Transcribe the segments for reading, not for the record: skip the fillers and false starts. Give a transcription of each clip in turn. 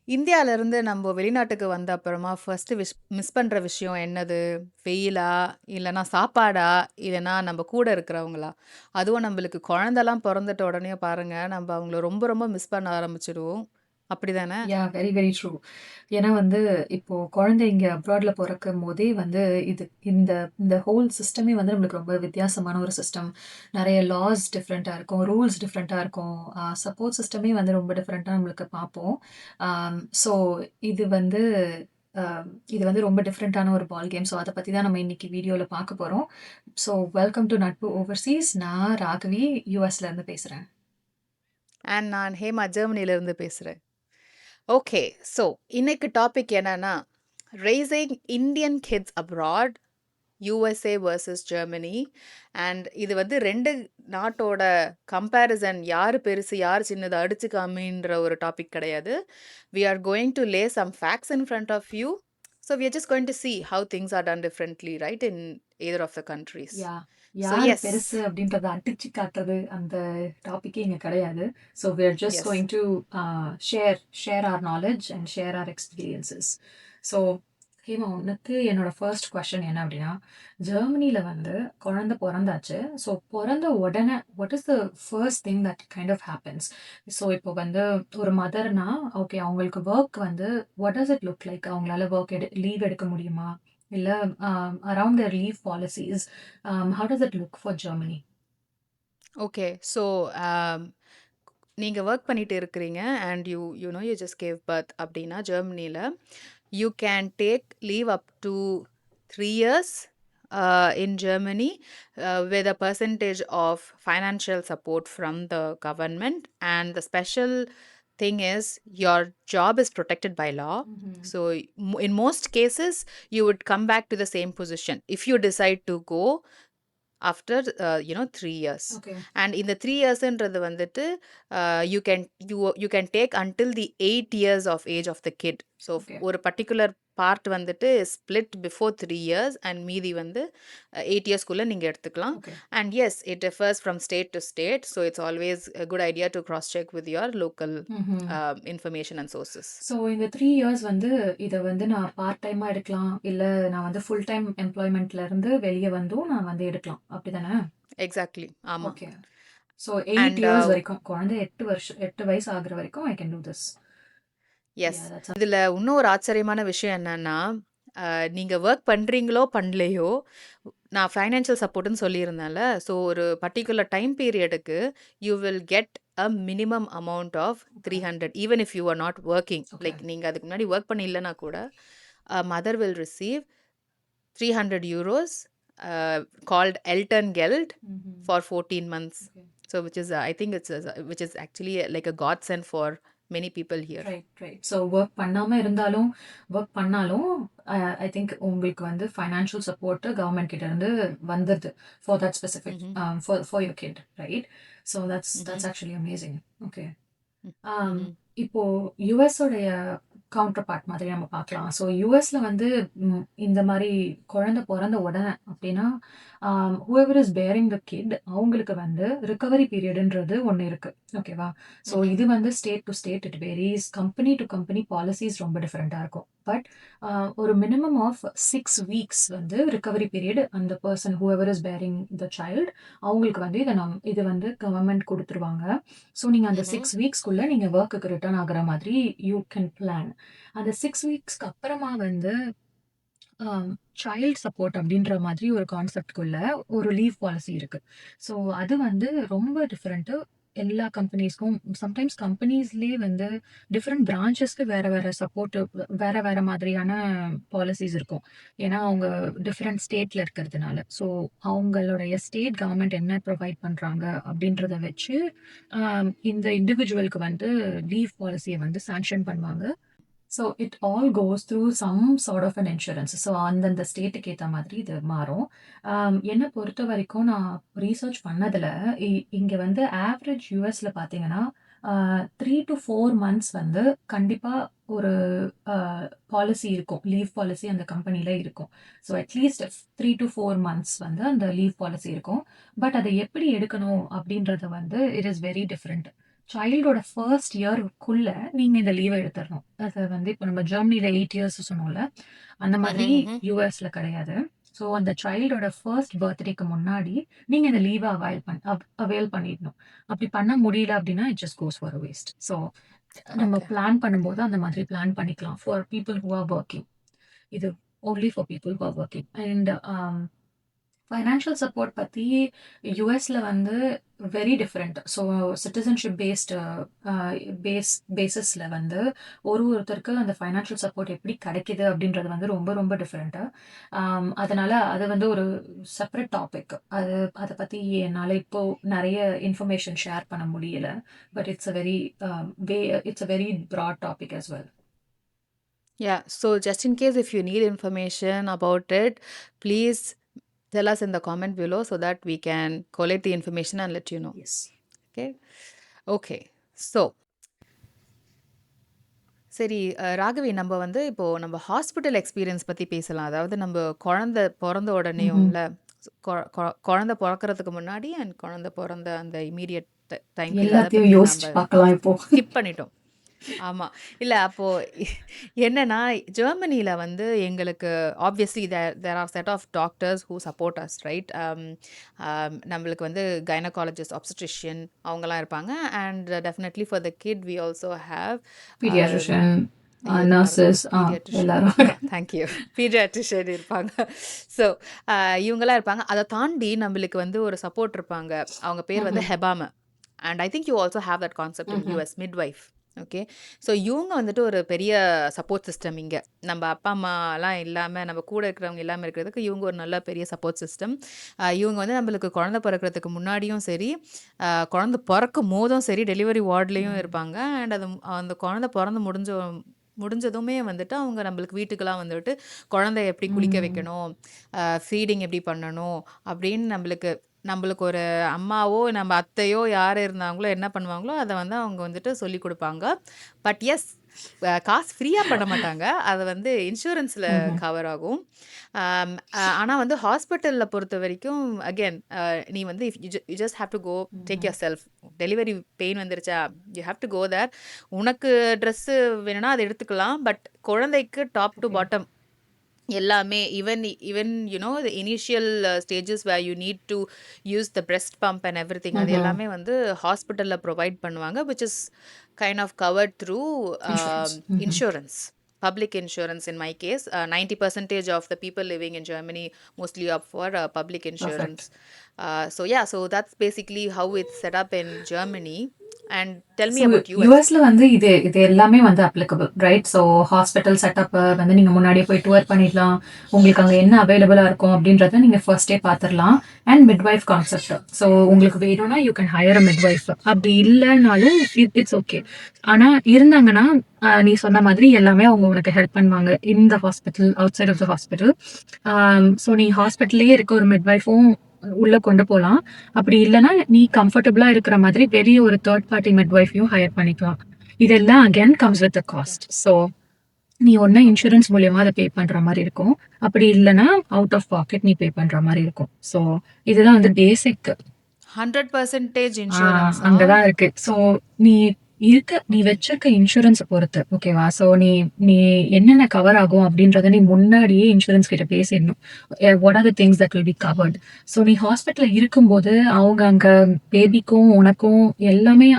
இந்தியாவிலேருந்து நம்ம வெளிநாட்டுக்கு வந்த அப்புறமா ஃபர்ஸ்ட்டு மிஸ் பண்ணுற விஷயம் என்னது? வெயிலா? இல்லைனா சாப்பாடா? இல்லைனா நம்ம கூட இருக்கிறவங்களா? அதுவும் நம்மளுக்கு குழந்தலாம் பிறந்துட்ட உடனே பாருங்க, நம்ம அவங்கள ரொம்ப ரொம்ப மிஸ் பண்ண ஆரம்பிச்சுடுவோம். அப்படி தானே? Very very true. ஏன்னா வந்து இப்போ குழந்தை இங்க அப்ராட்ல பொறக்கும்போதே வந்து இந்த இந்த ஹோல் சிஸ்டமே வந்து நம்மளுக்கு ரொம்ப வித்தியாசமான ஒரு சிஸ்டம். நெறைய லாஸ் டிஃப்ரெண்ட்டா இருக்கும். ரூல்ஸ் டிஃப்ரெண்ட்டா இருக்கும். சப்போர்ட் சிஸ்டமே வந்து ரொம்ப டிஃப்ரெண்ட்டா நம்மளுக்கு பார்ப்போம். ஸோ இது வந்து அ இது வந்து ரொம்ப டிஃப்ரெண்ட்டான ஒரு பால் கேம். ஸோ அத பத்தி தான் நம்ம இன்னைக்கு வீடியோல பார்க்க போறோம். ஸோ வெல்கம் டூ நட்பு ஓவர்சீஸ். நான் ராகவி யுஎஸ்ல இருந்து பேசுறேன். அண்ட் நான் ஹேமா ஜெர்மனிலேருந்து பேசுகிறேன். ஓகே. ஸோ இன்னைக்கு டாபிக் என்னன்னா, raising Indian kids abroad USA versus Germany. And இது வந்து 2 நாட்டோட கம்பேரிசன் யார் பெருசு, யார் சின்னது அடிச்சுக்காமின்ற ஒரு டாபிக் கிடையாது. We are going to lay some facts in front of you. So we are just going to see how things are done differently, right, in either of the countries. Yeah So யாரு yes, பெருசு அப்படின்றத அடிச்சு காட்டுறது அந்த டாபிக்கே இங்க கிடையாது. So we are just yes. going to share our knowledge and share our experiences. So Hema, உனக்கு என்னோட ஃபர்ஸ்ட் கொஸ்டின் என்ன அப்படின்னா, ஜெர்மனில வந்து குழந்தை பிறந்தாச்சு. ஸோ பிறந்த உடனே what is the first thing that kind of happens? So இப்போ வந்து ஒரு மதர்னா ஓகே, அவங்களுக்கு ஒர்க் வந்து what does it look like? அவங்களால ஒர்க் லீவ் எடுக்க முடியுமா? இல்ல around their leave policies, how does it look for Germany? Okay. So நீங்க ஒர்க் பண்ணிட்டு இருக்கிறீங்க and you just gave birth அப்படின்னா ஜெர்மனில you can take leave up to 3 years in Germany with a percentage of financial support from the government. And the special thing is your job is protected by law. Mhm. So in most cases you would come back to the same position if you decide to go after 3 years. Okay. And in the 3 yearsன்றது வந்துட்டு you can take until the 8 years of age of the kid. So Okay. ஒரு particular part வந்துட்டு split before 3 years and மீதி வந்து 8 இயர்ஸ்க்குள்ள நீங்க எடுத்துக்கலாம். Okay. And yes, it differs from state to state. So it's always a good idea to cross check with your local Mhm. information and sources. So இந்த 3 years வந்து இத வந்து நான் பார்ட் டைமா எடுக்கலாம். இல்ல நான் வந்து ஃபுல் டைம் எம்ப்ளாய்மென்ட்ல இருந்து வெளிய வந்தும் நான் வந்து எடுக்கலாம். அப்படிதானே? எக்ஸாக்ட்லி, ஆமா. ஓகே. ஸோ 8 அண்ட் இயர்ஸ் வரைக்கும் குழந்தை 8 வயசு ஆகுற வரைக்கும் I can do this. Yes. That's இதுல இன்னும் ஒரு ஆச்சரியமான விஷயம் என்னன்னா, நீங்க வொர்க் பண்றீங்களோ, பண்ணலையோ, நான் ஃபைனான்ஷியல் சப்போர்ட்ன்னு சொல்லியிருந்தேன்ல. ஸோ ஒரு பர்ட்டிகுலர் டைம் பீரியடுக்கு you will get a minimum amount of okay. 300 even if you are not working. Okay. Like நீங்க அதுக்கு முன்னாடி வொர்க் பண்ணி இல்லன்னா கூட, mother will receive 300 euros called Elterngeld hmm. for 14 months. Okay. So which is I think which is actually like a godsend for many people here. Right. So work பண்ணாலும் I think உங்களுக்கு வந்து financial support government கிட்ட இருந்து வந்துருது for that specific Mhm. For your kid, right? So Mhm. That's actually amazing. Okay. Mm. ஆம், Mhm. இப்போ US உடைய counter part மாதிரி நம்ம பார்க்கலாம். ஸோ யுஎஸ்ல வந்து இந்த மாதிரி குழந்தை பிறந்த உடனே அப்படின்னா whoever is bearing the kid அவங்களுக்கு வந்து ரிகவரி பீரியட்ன்றது ஒன்று இருக்கு. ஓகேவா? So Mhm. இது வந்து state to state it varies. Company to company policies ரொம்ப டிஃப்ரெண்ட்டாக இருக்கும். பட் ஒரு மினிமம் ஆஃப் 6 வீக்ஸ் வந்து ரிகவரி பீரியட் அந்த person whoever is bearing the child அவங்களுக்கு வந்து இது வந்து கவர்மெண்ட் கொடுத்துருவாங்க. ஸோ நீங்க அந்த Mhm. 6 வீக்ஸ்க்குள்ள நீங்க வொர்க்குக்கு ரிட்டர்ன் ஆகுற மாதிரி யூ கேன் பிளான். அந்த 6 வீக்ஸ்க்கு அப்புறமா வந்து சைல்ட் சப்போர்ட் அப்படின்ற மாதிரி ஒரு கான்செப்ட்குள்ள ஒரு லீவ் பாலிசி இருக்கு. ஸோ அது வந்து ரொம்ப டிஃபரெண்ட்டு. எல்லா கம்பெனிஸ்க்கும் சம்டைம்ஸ் கம்பெனிஸ்லயே வந்து டிஃபரெண்ட் பிரான்ச்சஸ்க்கு வேற வேற சப்போர்ட் வேற வேற மாதிரியான பாலிசிஸ் இருக்கும். ஏன்னா அவங்க டிஃபரெண்ட் ஸ்டேட்ல இருக்கிறதுனால. ஸோ அவங்களுடைய ஸ்டேட் கவர்மெண்ட் என்ன ப்ரொவைட் பண்றாங்க அப்படின்றத வச்சு இந்த இண்டிவிஜுவலுக்கு வந்து லீவ் பாலிசியை வந்து சாங்ஷன் பண்ணுவாங்க. So it all goes through some sort of an insurance. So அந்தந்த ஸ்டேட்டுக்கு ஏத்த மாதிரி இது மாறும். என்ன பொறுத்தவரைக்கும் நான் ரிசர்ச் பண்ணதுல, இங்க வந்து ஆவரேஜ் யுஎஸ்ல பார்த்தீங்கன்னா, 3 to 4 மந்த்ஸ் வந்து கண்டிப்பா ஒரு அ பாலிசி இருக்கும். லீவ் பாலிசி அந்த கம்பெனில இருக்கும். ஸோ அட்லீஸ்ட் 3 to 4 மந்த்ஸ் வந்து அந்த லீவ் பாலிசி இருக்கும். பட் அத எப்படி எடுக்கணும் அப்படின்றத வந்து இட் இஸ் வெரி டிஃபரெண்ட். சைல்டோட ஃபர்ஸ்ட் இயருக்குள்ள நீங்க இந்த லீவ எடுத்துறணும். அது வந்து இப்ப நம்ம ஜெர்மனில 8 இயர்ஸ் சொன்னோம்ல, அந்த மாதிரி யுஎஸ்ல கிடையாது. ஸோ அந்த சைல்டோட ஃபர்ஸ்ட் பர்த்டேக்கு முன்னாடி நீங்க இந்த லீவ அவைல் பண்ணிடணும். அப்படி பண்ண முடியல அப்படின்னா it just goes for waste. So நம்ம ஓகே. பிளான் பண்ணும்போது அந்த மாதிரி பிளான் பண்ணிக்கலாம் for people who are working. இது only for people who are working. And financial support பத்தி யுஎஸ்ல வந்து வெரி டிஃப்ரெண்ட். ஸோ சிட்டிசன்ஷிப் பேசிஸ்ல வந்து ஒருத்தருக்கு அந்த ஃபைனான்ஷியல் சப்போர்ட் எப்படி கிடைக்குது அப்படின்றது வந்து ரொம்ப ரொம்ப டிஃப்ரெண்ட்டு. அதனால அது வந்து ஒரு செப்பரேட் டாபிக். அதை பத்தி என்னால் இப்போ நிறைய இன்ஃபர்மேஷன் ஷேர் பண்ண முடியல. But it's a very broad topic as well. Yeah, so just in case if you need information about it, please tell us in the comment below so that we can collect the information and let you know. Yes. Okay. So சரி, ராகவி, நம்ம வந்து இப்போ நம்ம hospital experience பத்தி பேசலாம். அதாவது நம்ம குழந்தை பிறந்த உடனேயும்ல, குழந்தை பிறக்கிறதுக்கு முன்னாடி அண்ட் குழந்தை பிறந்த அந்த இமீடியட் டைம் எல்லாத்தையும் யோசிச்சு பார்க்கலாம் இப்போ. ஸ்கிப் பண்ணிட்டோம். ஆமா. இல்ல அப்போ என்னன்னா, ஜெர்மனில வந்து எங்களுக்கு obviously there are set of doctors who support us, right? நம்மளுக்கு வந்து கைனகாலஜிஸ்ட், ஆப்ஸ்ட்ரிஷியன் அவங்கலாம் இருப்பாங்க. And definitely for the kid we also have paediatrician, nurses, எல்லாரும். தேங்க்யூ. பீடியாட்ரிஷியன் இருப்பாங்க. ஸோ இவங்கெல்லாம் இருப்பாங்க. அதை தாண்டி நம்மளுக்கு வந்து ஒரு சப்போர்ட் இருப்பாங்க. அவங்க பேர் வந்து ஹெபாம. And I think you also have that concept in US, midwife. Okay. So இவங்க வந்துட்டு ஒரு பெரிய சப்போர்ட் சிஸ்டம். இங்கே நம்ம அப்பா அம்மாலாம் இல்லாமல், நம்ம கூட இருக்கிறவங்க இல்லாமல் இருக்கிறதுக்கு இவங்க ஒரு நல்ல பெரிய சப்போர்ட் சிஸ்டம். இவங்க வந்து நம்மளுக்கு குழந்தை பிறக்கிறதுக்கு முன்னாடியும் சரி, குழந்தை பிறக்கும் போதும் சரி, டெலிவரி வார்ட்லேயும் இருப்பாங்க. அண்ட் அந்த குழந்தை பிறந்து முடிஞ்சதுமே வந்துட்டு அவங்க நம்மளுக்கு வீட்டுக்கெல்லாம் வந்துட்டு குழந்தைய எப்படி குளிக்க வைக்கணும், ஃபீடிங் எப்படி பண்ணணும் அப்படின்னு நம்மளுக்கு ஒரு அம்மாவோ நம்ம அத்தையோ யார் இருந்தாங்களோ என்ன பண்ணுவாங்களோ அதை வந்து அவங்க வந்துட்டு சொல்லி கொடுப்பாங்க. பட் எஸ், காசு ஃப்ரீயாக பண்ண மாட்டாங்க. அது வந்து இன்சூரன்ஸில் கவர் ஆகும். ஆனால் வந்து ஹாஸ்பிட்டலில் பொறுத்த வரைக்கும் அகெயின் நீ வந்து you just have to go take yourself. Delivery pain வந்துருச்சா, you have to go there. உனக்கு ட்ரெஸ்ஸு வேணும்னா அதை எடுத்துக்கலாம். பட் குழந்தைக்கு டாப் டு பாட்டம் எல்லாமே, even you know the initial stages where you need to use the breast pump and everything, அது எல்லாமே வந்து ஹாஸ்பிட்டலில் ப்ரொவைட் பண்ணுவாங்க, which is kind of covered through insurance, public insurance. In my case, 90% of the people living in Germany mostly opt for public insurance. So yeah, so that's basically how it's set up in Germany. And tell me about US. யூஎஸ்ல வந்து இது எல்லாமே வந்து applicable, right? So hospital setup வந்து நீங்க முன்னாடியே போய் tour பண்ணிடலாம். உங்களுக்கு அங்கே என்ன அவைலபிளா இருக்கும் அப்படின்றத நீங்க ஃபர்ஸ்டே பார்த்துடலாம். And midwife concept. ஸோ உங்களுக்கு வேணும்னா you can higher a midwife. அப்படி இல்லைனாலும் இட்ஸ் ஓகே. ஆனா இருந்தாங்கன்னா நீ சொன்ன மாதிரி எல்லாமே அவங்க உனக்கு ஹெல்ப் பண்ணுவாங்க in the hospital, outside of the hospital. So நீ ஹாஸ்பிட்டல்லே இருக்க ஒரு மிட்வைஃபும் உள்ள கொண்டு போகலாம். அப்படி இல்லைன்னா நீ கம்ஃபர்டபுளா இருக்கிற மாதிரி வெளியே ஒரு தேர்ட் பார்ட்டி மிட்வைஃபையும் ஹையர் பண்ணிக்கலாம். இதெல்லாம் again comes with cost. So நீ ஒன்னா இன்சூரன்ஸ் மூலியமா அதை பே பண்ற மாதிரி இருக்கும். அப்படி இல்லைன்னா அவுட் ஆஃப் பாக்கெட் நீ பே பண்ற மாதிரி இருக்கும். ஸோ இதுதான் வந்து பேசிக். 100% இன்சூரன்ஸ் அங்கதான் இருக்கு. ஸோ நீ வச்சிருக்க இன்சூரன்ஸை பொறுத்து, ஓகேவா? ஸோ நீ என்னென்ன கவர் ஆகும் அப்படின்றத நீ முன்னாடியே இன்சூரன்ஸ் கிட்ட பேசிடணும். What are the things that will be covered. So நீ ஹாஸ்பிட்டலில் இருக்கும்போது அவங்க அங்கே பேபிக்கும் உனக்கும் எல்லாமே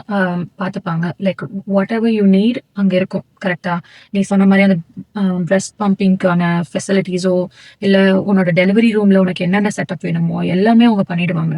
பார்த்துப்பாங்க. Like whatever you need அங்கே இருக்கும். கரெக்டா? நீ சொன்ன மாதிரி அந்த பிரெஸ்ட் பம்பிங்க்கான ஃபெசிலிட்டிஸோ இல்லை உன்னோட டெலிவரி ரூம்ல உனக்கு என்னென்ன செட்டப் வேணுமோ எல்லாமே அவங்க பண்ணிடுவாங்க.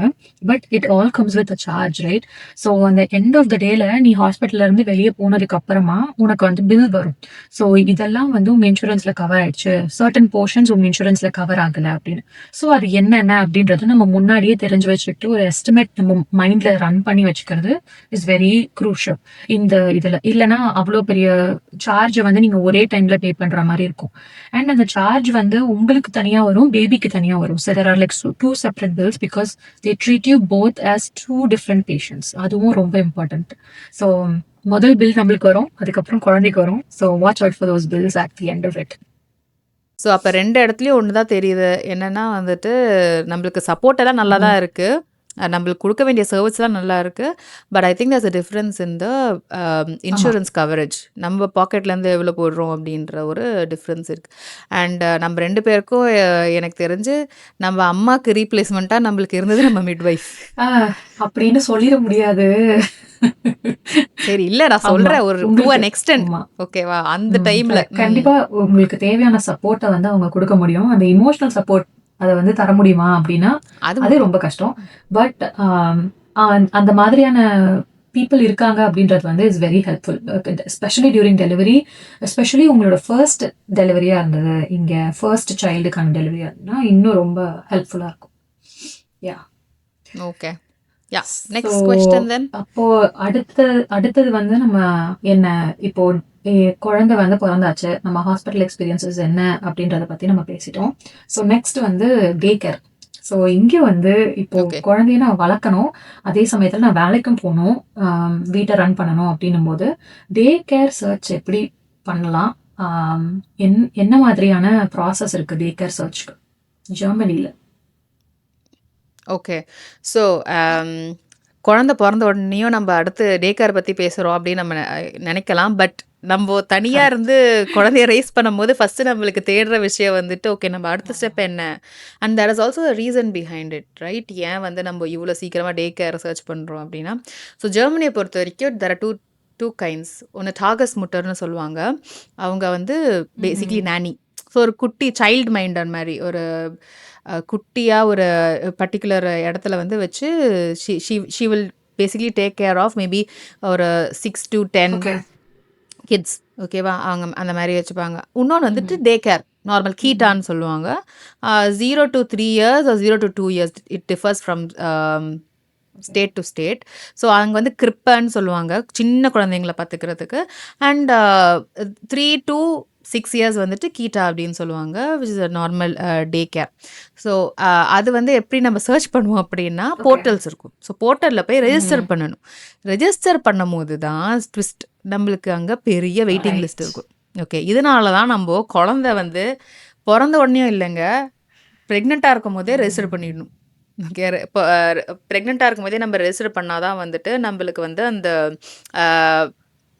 But it all comes with a charge, right? So அந்த எண்ட் ஆஃப் த டேல நீ ஹாஸ்பிட்டல்ல இருந்து வெளியே போனதுக்கு அப்புறமா உனக்கு வந்து பில் வரும். ஸோ இதெல்லாம் வந்து உங்க இன்சூரன்ஸ்ல கவர் ஆயிடுச்சு, சர்டன் போர்ஷன்ஸ் உங்க இன்சூரன்ஸ்ல கவர் ஆகல அப்படின்னு. ஸோ அது என்னென்ன அப்படின்றது நம்ம முன்னாடியே தெரிஞ்சு வச்சுக்கிட்டு ஒரு எஸ்டிமேட் நம்ம மைண்ட்ல ரன் பண்ணி வச்சுக்கிறது இஸ் வெரி க்ரூஷியல் இந்த இதுல. இல்லைன்னா அவ்வளோ பெரிய சார்ஜை வந்து நீங்க ஒரே டைம்ல பே பண்ற மாதிரி இருக்கும். அண்ட் அந்த சார்ஜ் வந்து உங்களுக்கு தனியா வரும், பேபிக்கு தனியா வரும். So there are like 2 separate bills because they treat you both as 2 different patients. அதுவும் ரொம்ப இம்பார்ட்டன்ட். ஸோ முதல் பில் நம்மளுக்கு வரும், அதுக்கப்புறம் குழந்தைக்கு வரும். So watch out for those bills at the end of it. So அப்போ 2 இடத்துலையும் ஒன்று தான் தெரியுது. என்னன்னா வந்துட்டு நம்மளுக்கு சப்போர்ட் எல்லாம் நல்லா தான் இருக்கு. நம்மளுக்கு குடுக்க வேண்டிய சர்வீஸ்லாம் நல்லா இருக்கு. But I think there's a difference in the ஆமா. Insurance coverage. நம்ம பாக்கெட்லேருந்து எவ்வளோ போடுறோம் அப்படின்ற ஒரு டிஃப்ரென்ஸ் இருக்கு. அண்ட் நம்ம 2 பேருக்கும் எனக்கு தெரிஞ்சு நம்ம அம்மாக்கு ரீப்ளேஸ்மெண்ட்டா நம்மளுக்கு இருந்தது நம்ம மிட்வைஃப். ஆ அப்படின்னு சொல்லிட முடியாது. சரி இல்ல நான் ஆமா. சொல்றேன் ஒரு டூ உங்களுக்கு அன் எக்ஸ்டென்ட். ஆமா. ஓகேவா? அந்த டைம்ல. கரெக்ட். கண்டிப்பா உங்களுக்கு தேவையான சப்போர்ட்ட வந்து அவங்க குடுக்க முடியும். அந்த எமோஷனல் சப்போர்ட் அத வந்து தர முடியுமா அப்டின்னா, அது அது ரொம்ப கஷ்டம். ம். பட் அந்த மாதிரியான பீப்பிள் இருக்காங்க அப்டின்றது வந்து is very helpful. Especially during delivery, especially உங்களோட ஃபர்ஸ்ட் டெலிவரியா இருந்தது. இங்க ஃபர்ஸ்ட் சைல்டுக்கான டெலிவரியா இருந்ததுன்னா, இன்னும் ரொம்ப ஹெல்ப்ஃபுல்லா இருக்கும். Yeah! Okay. Yeah. So, next question then. அப்போ அடுத்தது வந்து நம்ம என்ன இப்போ எ குழந்தை வந்து பொறந்தாச்சு. நம்ம ஹாஸ்பிட்டல் எக்ஸ்பீரியன்ஸஸ் என்ன அப்படின்றத பத்தி நம்ம பேசிட்டோம். ஸோ நெக்ஸ்ட் வந்து டே கேர். ஸோ இங்க வந்து இப்போ ஓகே. குழந்தைய நான் வளர்க்கணும். அதே சமயத்துல நான் வேலைக்கும் போணும். வீட்ட ரன் பண்ணணும் அப்படின்னும்போது, டே கேர் சர்ச் எப்படி பண்ணலாம்? ஆம், என்ன மாதிரியான ப்ராசஸ் இருக்கு டே கேர் சர்ச்க்கு? ஜெர்மனில. ஓகே. ஸோ குழந்தை பொறந்த உடனேயும் நம்ம அடுத்து டே கேர் பத்தி பேசுறோம் அப்படின்னு நம்ம நினைக்கலாம். பட் நம்ம தனியா கரெக்ட். இருந்து குழந்தைய ரைஸ் பண்ணும்போது ஃபர்ஸ்ட் நம்மளுக்கு தேடுற விஷயம் வந்துட்டு ஓகே நம்ம அடுத்த ஸ்டெப் என்ன? And there is also reason behind it right? ஏன் வந்து நம்ம இவ்வளோ சீக்கிரமா டே கேர் சர்ச் பண்றோம் அப்படின்னா, ஸோ ஜெர்மனியை பொறுத்த வரைக்கும் தெர் ஆர் டூ கைண்ட்ஸ். ஒன்று டாகஸ் முட்டர்னு சொல்லுவாங்க. அவங்க வந்து பேசிக்லி நானி. ஸோ ஒரு குட்டி சைல்டு மைண்டர் மாதிரி ஒரு குட்டியா ஒரு பர்ட்டிகுலர் இடத்துல வந்து வச்சு she will basically take care of maybe ஒரு 6 to 10 ஓகே. கிட்ஸ். ஓகேவா? அவங்க அந்த மாதிரி வச்சுப்பாங்க. இன்னொன்று வந்துட்டு டே கேர் நார்மல் கீட்டான்னு சொல்லுவாங்க. 0 to 3 years or 0 to 2 years it differs from state to state. So அங்கே வந்து கிரிப்பன்னு சொல்லுவாங்க சின்ன குழந்தைங்களை பார்த்துக்கிறதுக்கு. அண்ட் 3 to 6 years வந்துட்டு கீட்டா அப்படின்னு சொல்லுவாங்க which is a normal day care. So அது வந்து எப்படி நம்ம சர்ச் பண்ணுவோம் அப்படின்னா ஓகே. போர்ட்டல்ஸ் இருக்கும். ஸோ போர்ட்டலில் போய் ரெஜிஸ்டர் பண்ணணும். ரெஜிஸ்டர் பண்ணும்போது தான் ட்விஸ்ட் நம்மளுக்கு அங்கே பெரிய வெயிட்டிங் லிஸ்ட் ரைட். இருக்கும். ஓகே இதனால தான் நம்ம குழந்தை வந்து பிறந்த உடனேயும் இல்லைங்க ப்ரெக்னெண்ட்டாக இருக்கும் போதே ரெஜிஸ்டர் பண்ணிடணும். ஓகே இப்போ ப்ரெக்னெண்ட்டாக இருக்கும் போதே நம்ம ரெஜிஸ்டர் பண்ணாதான் வந்துட்டு நம்மளுக்கு வந்து அந்த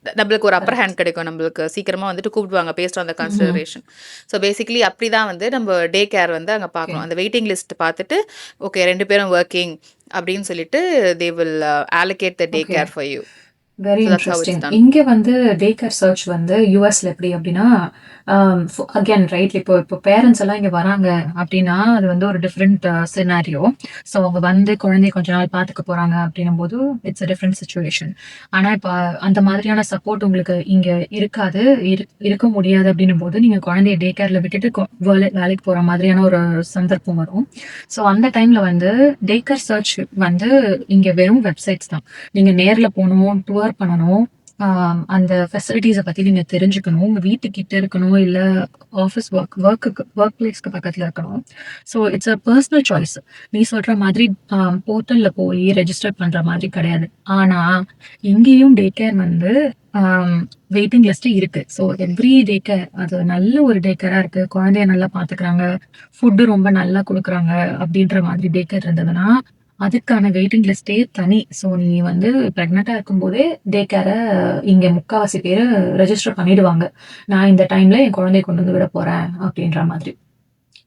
நம்மளுக்கு ஒரு அப்பர் ஹேண்ட் கிடைக்கும். நம்மளுக்கு சீக்கிரமாக வந்துட்டு கூப்பிடுவாங்க paste on the consideration. So basically அப்படி தான் வந்து நம்ம டே கேர் வந்து அங்கே பார்க்கணும். அந்த வெயிட்டிங் லிஸ்ட் பார்த்துட்டு ஓகே 2 பேரும் ஒர்க்கிங் அப்படின்னு சொல்லிட்டு they will allocate the day okay. care for you. Very So that's how it's interesting. done. இங்க வந்து டே கேர் சர்ச் வந்து யுஎஸ்ல எப்படி அப்படின்னா, அகேன் ரைட் இப்போ பேரண்ட்ஸ் எல்லாம் இங்க வராங்க அப்படின்னா, அது வந்து ஒரு டிஃப்ரெண்ட் சினாரியோ. ஸோ அவங்க வந்து குழந்தைய கொஞ்ச நாள் பார்த்துக்க போறாங்க அப்படின்னும் போது இட்ஸ் அ டிஃப்ரெண்ட் சுச்சுவேஷன். ஆனா இப்போ அந்த மாதிரியான சப்போர்ட் உங்களுக்கு இங்க இருக்காது, இருக்க முடியாது அப்படின்னும் போது நீங்க குழந்தைய டே கேர்ல விட்டுட்டு வேலைக்கு போற மாதிரியான ஒரு சந்தர்ப்பம் வரும். ஸோ அந்த டைம்ல வந்து டே கேர் சர்ச் வந்து இங்க வெறும் வெப்சைட்ஸ் தான். நீங்க நேர்ல போகணும், டூர் பண்ணணும். அந்த ஃபெசிலிட்டிஸை பத்தி நீங்க தெரிஞ்சுக்கணும். உங்க வீட்டுக்கிட்ட இருக்கணும், இல்ல ஆஃபீஸ் ஒர்க் பிளேஸ்க்கு பக்கத்துல இருக்கணும். So it's a personal choice. நீ சொல்ற மாதிரி போர்ட்டல்ல போய் ரெஜிஸ்டர் பண்ற மாதிரி கிடையாது. ஆனா இங்கேயும் டே கேர் வந்து வெயிட்டிங் லிஸ்ட் இருக்கு. ஸோ எவ்ரி டே கேர் அது நல்ல ஒரு டே கேரா இருக்கு. குழந்தைய நல்லா பாத்துக்கிறாங்க, ஃபுட்டு ரொம்ப நல்லா கொடுக்குறாங்க அப்படின்ற மாதிரி டே கேர் இருந்ததுன்னா அதுக்கான வெயிட்டிங் லிஸ்டே தனி. ஸோ நீ வந்து பிரெக்னெண்டா இருக்கும்போதே டே கேரை இங்க முக்காவாசி பேர் ரெஜிஸ்டர் பண்ணிடுவாங்க. நான் இந்த டைம்ல என் குழந்தைய கொண்டு வந்து விட போறேன் அப்படின்ற மாதிரி.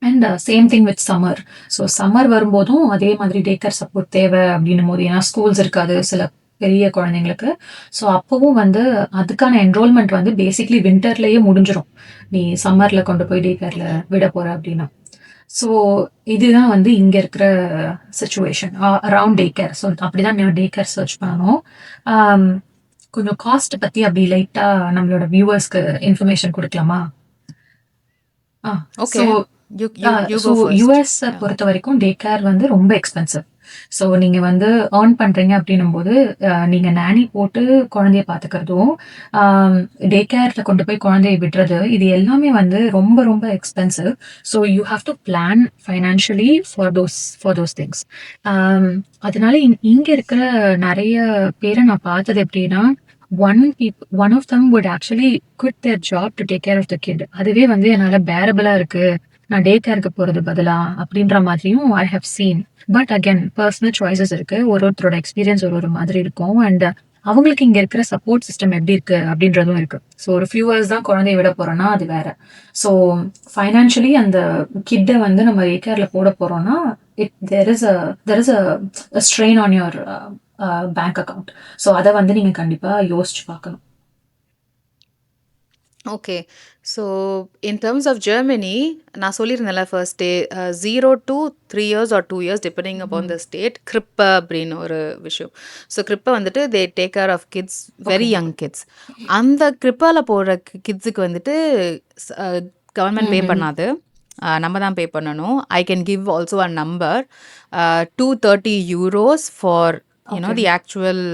And same thing with summer. So summer வரும்போதும் அதே மாதிரி டே கேர் சப்போர்ட் தேவை அப்படின்னும் போது, ஏன்னா ஸ்கூல்ஸ் இருக்காது சில பெரிய குழந்தைங்களுக்கு. ஸோ அப்பவும் வந்து அதுக்கான என்ரோல்மெண்ட் வந்து பேசிக்லி வின்டர்லயே முடிஞ்சிடும். நீ சம்மர்ல கொண்டு போய் டே கேர்ல விட போற அப்படின்னா. ஸோ இதுதான் வந்து இங்க இருக்கிற situation around day care. So அப்படிதான் நான் டே கேர் சர்ச் பண்ணணும். ஆம், கொஞ்சம் காஸ்ட் பத்தி அப்படி லைட்டா நம்மளோட வியூவர்ஸ்க்கு இன்ஃபர்மேஷன் கொடுக்கலாமா? So okay you so go first. US Yeah. பொறுத்த வரைக்கும் டே கேர் வந்து ரொம்ப எக்ஸ்பென்சிவ். ஸோ நீங்க வந்து ஏர்ன் பண்றீங்க அப்படின்னும் போது நீங்க நானி போட்டு குழந்தைய பாத்துக்கிறதும், டே கேர்ல கொண்டு போய் குழந்தைய விடுறது, இது எல்லாமே வந்து ரொம்ப ரொம்ப expensive. So you have to plan financially for those things. அதனால இங்க இருக்கிற நிறைய பேரை நான் பார்த்தது எப்படின்னா, one of them would actually quit their job to take care of the kid. அதுவே வந்து என்னால பேரபிளா இருக்கு நான் டே கேருக்கு போறது பதிலா அப்படின்ற மாதிரியும் I have seen. But again personal choices இருக்கு. ஒருத்தரோட எக்ஸ்பீரியன்ஸ் ஒரு மாதிரி இருக்கும். அண்ட் அவங்களுக்கு இங்க இருக்கிற சப்போர்ட் சிஸ்டம் எப்படி இருக்கு அப்படின்றதும் இருக்கு. ஸோ ஒரு ஃபியூ ஹவர்ஸ் தான் குழந்தைய விட போறோம்னா அது வேற. ஸோ ஃபைனான்ஷியலி அந்த கிட்டை வந்து நம்ம டே கேர்ல போட போறோம்னா there is a strain on your bank account. So அதை வந்து நீங்க கண்டிப்பா யோசிச்சு பார்க்கணும். Okay. So in terms of Germany நான் சொல்லியிருந்தேன்ல first day 0 to 3 years or 2 years depending upon the state கிரிப்ப அப்படின்னு ஒரு விஷயம். ஸோ கிரிப்பை வந்துட்டு they take care of kids very young kids. அந்த கிரிப்பாவில் போடுற கிட்ஸுக்கு வந்துட்டு கவர்மெண்ட் பே பண்ணாது, நம்ம தான் பே பண்ணணும். I can give also a number 230 euros for you know the actual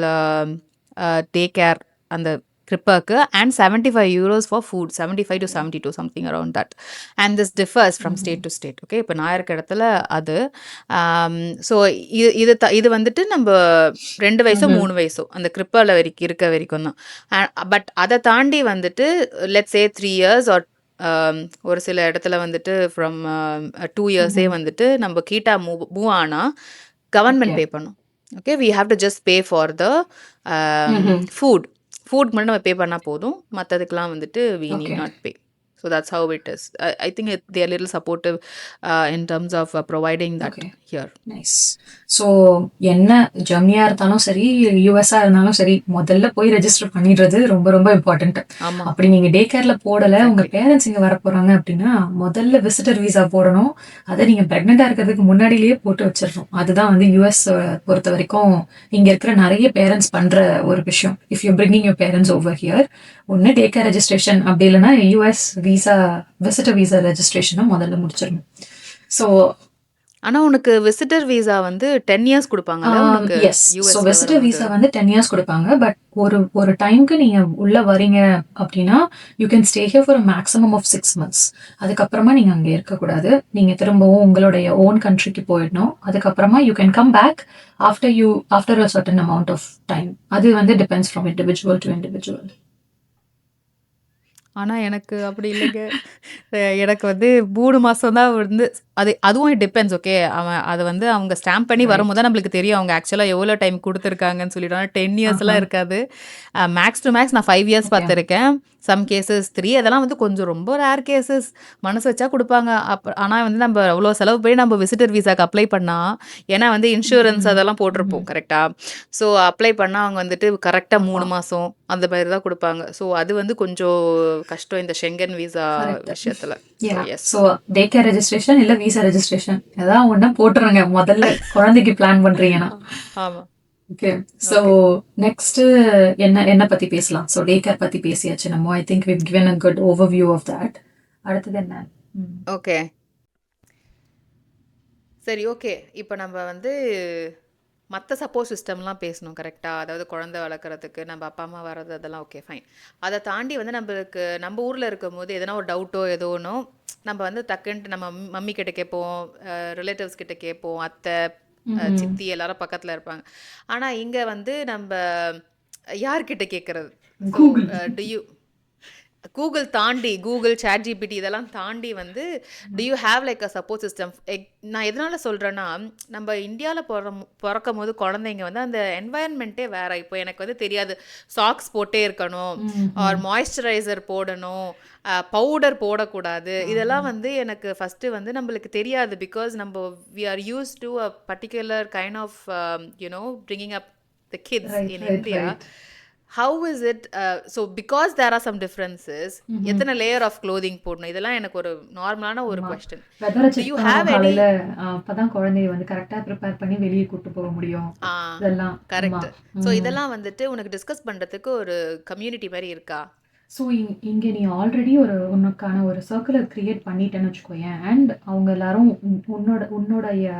day care அந்த கிரிப்பருக்கு and 75 euros for food, 75 to 72 something around that. And this differs from state to state. Okay, இப்போ நான் இருக்க இடத்துல அது. ஸோ இது வந்துட்டு நம்ம 2 வயசோ 3 வயசோ அந்த கிரிப்பாவில் இருக்க வரைக்கும் தான். பட் அதை தாண்டி வந்துட்டு லெட்ஸ் சே 3 இயர்ஸ் ஆர் ஒரு சில இடத்துல வந்துட்டு ஃப்ரம் 2 இயர்ஸே வந்துட்டு நம்ம கீட்டா மூவ் ஆனால் கவர்மெண்ட் பே பண்ணும். Okay, we have to just pay for the food மட்டும் நம்ம பே பண்ணால் போதும். மற்றதுக்கெலாம் வந்துட்டு we need not pay. So that's how it is. I think they are little supportive in terms of providing that here. Nice. So என்ன ஜெர்மனியா இருந்தாலும் சரி, யூஎஸ்ஆ இருந்தாலும் சரி, முதல்ல போய் ரெஜிஸ்டர் பண்ணிடுறது ரொம்ப ரொம்ப இம்பார்ட்டன்ட். ஆமாம், அப்படி நீங்க டே கேர்ல போடல, உங்க பேரண்ட்ஸ் இங்க வர போறாங்க அப்படின்னா முதல்ல விசிட்டர் விசா போடணும். அதை நீங்க பிரெக்னெண்டா இருக்கிறதுக்கு முன்னாடியிலேயே போட்டு வச்சிடணும். அதுதான் வந்து யூஎஸ் பொறுத்த வரைக்கும் இங்க இருக்கிற நிறைய பேரண்ட்ஸ் பண்ற ஒரு விஷயம். If you bringing your parents over here, ஒன்னு டே கேர் ரெஜிஸ்ட்ரேஷன், அப்படி இல்லைன்னா யூஎஸ் விசா விசிட்டர் விசா ரெஜிஸ்ட்ரேஷனும் முதல்ல முடிச்சிடணும். ஸோ ஆனால் உனக்கு விசிட்டர் விசா வந்து 10 இயர்ஸ் கொடுப்பாங்கல்ல உனக்கு? எஸ். ஸோ விசிட்டர் விசா வந்து 10 இயர்ஸ் கொடுப்பாங்க. பட் ஒரு டைம்க்கு நீங்க உள்ள வரீங்க அப்படின்னா you can stay here for maximum of 6 months. அதுக்கப்புறமா நீங்க அங்கே இருக்கக்கூடாது. நீங்க திரும்பவும் உங்களுடைய ஓன் கண்ட்ரிக்கு போயிடணும். அதுக்கப்புறமா you can come back after a certain amount of time. அது வந்து depends from individual to individual. ஆனால் எனக்கு அப்படி இல்லைங்க. எனக்கு வந்து 3 மாதம் தான் வந்து அதுவும் இட் டிபெண்ட்ஸ். ஓகே, அதை வந்து அவங்க ஸ்டாம்ப் பண்ணி வரும்போது தான் நம்மளுக்கு தெரியும் அவங்க ஆக்சுவலாக எவ்வளோ டைம் கொடுத்துருக்காங்கன்னு சொல்லிட்டு. 10 இயர்ஸ்லாம் இருக்காது. மேக்ஸ் டு மேக்ஸ் நான் 5 இயர்ஸ் பார்த்துருக்கேன். Some cases 3. அதெல்லாம் வந்து கொஞ்சம் ரொம்ப ரேர் கேசஸ். மனசு வச்சா கொடுப்பாங்க. ஆனால் வந்து நம்ம அவ்வளோ செலவு பண்ணி நம்ம விசிட்டர் விசாக்கு அப்ளை பண்ணால், ஏன்னா வந்து இன்சூரன்ஸ் அதெல்லாம் போட்டிருப்போம் கரெக்டாக. ஸோ அப்ளை பண்ணால் அவங்க வந்துட்டு கரெக்டாக 3 மாதம் அந்த மாதிரி தான் கொடுப்பாங்க. ஸோ அது வந்து கொஞ்சம் கஷ்டம் இந்த ஷெங்கன் விசா விஷயத்தில். ஸோ டே கேர் ரெஜிஸ்ட்ரேஷன் இல்லை விசா ரெஜிஸ்ட்ரேஷன் ஏதாவது ஒன்றா போட்டுருங்க முதல்ல குழந்தைக்கு பிளான் பண்ணுறீங்கன்னா. ஆமாம். ஓகே. ஸோ நெக்ஸ்ட் என்ன பத்தி பேசலாம்? ஸோ டே கேர் பத்தி பேசியாச்சு நம்ம. I think we've given a good overview of that. அடுத்தது என்ன? ஓகே, சரி. ஓகே, இப்போ நம்ம வந்து மற்ற சப்போர்ட் சிஸ்டம்லாம் பேசணும் கரெக்டாக. அதாவது குழந்தை வளர்க்குறதுக்கு நம்ம அப்பா அம்மா வர்றது அதெல்லாம் ஓகே ஃபைன். அதை தாண்டி வந்து நம்ம ஊரில் இருக்கும் போது எதனா ஒரு டவுட்டோ ஏதோ ஒன்றோ நம்ம வந்து டக்குன்ட்டு நம்ம மம்மி கிட்ட கேட்போம், ரிலேட்டிவ்ஸ் கிட்ட கேட்போம், அத்தை சித்தி எல்லாரும் பக்கத்தில் இருப்பாங்க. ஆனால் இங்கே வந்து நம்ம யார்கிட்ட கேட்குறது? கூகுள் தாண்டி, கூகுள், சாட் ஜிபிடி இதெல்லாம் தாண்டி வந்து to you have like a support system? நான் எதனால சொல்கிறேன்னா, நம்ம இந்தியாவில் பிறக்கும் போது குழந்தைங்க வந்து அந்த என்வாயன்மெண்ட்டே வேற. இப்போ எனக்கு வந்து தெரியாது சாக்ஸ் போட்டே இருக்கணும், ஆர் மாய்ஸ்சரைசர் போடணும், பவுடர் போடக்கூடாது. இதெல்லாம் வந்து எனக்கு ஃபஸ்ட்டு வந்து நம்மளுக்கு தெரியாது. பிகாஸ் நம்ம we are use to a particular kind of bringing up the kids in India. How is it? So because there are some differences, எத்தனை லேயர் ஆஃப் க்ளோதிங் போடணும், இதெல்லாம் எனக்கு ஒரு நார்மலான ஒரு question. Do you have any? அப்பதான் குழந்தைய வந்து கரெக்டா ப்ரிப்பேர் பண்ணி வெளியே கூட்டு போக முடியும். இதெல்லாம் கரெக்ட். ஸோ இதெல்லாம் வந்துட்டு உனக்கு டிஸ்கஸ் பண்ணுறதுக்கு ஒரு கம்யூனிட்டி மாதிரி இருக்கா? ஸோ இங்கே நீ ஆல்ரெடி உனக்கான ஒரு சர்க்குலர் க்ரியேட் பண்ணிட்டேன்னு வச்சுக்கோயேன். அண்ட் அவங்க எல்லாரும் உன்னோடைய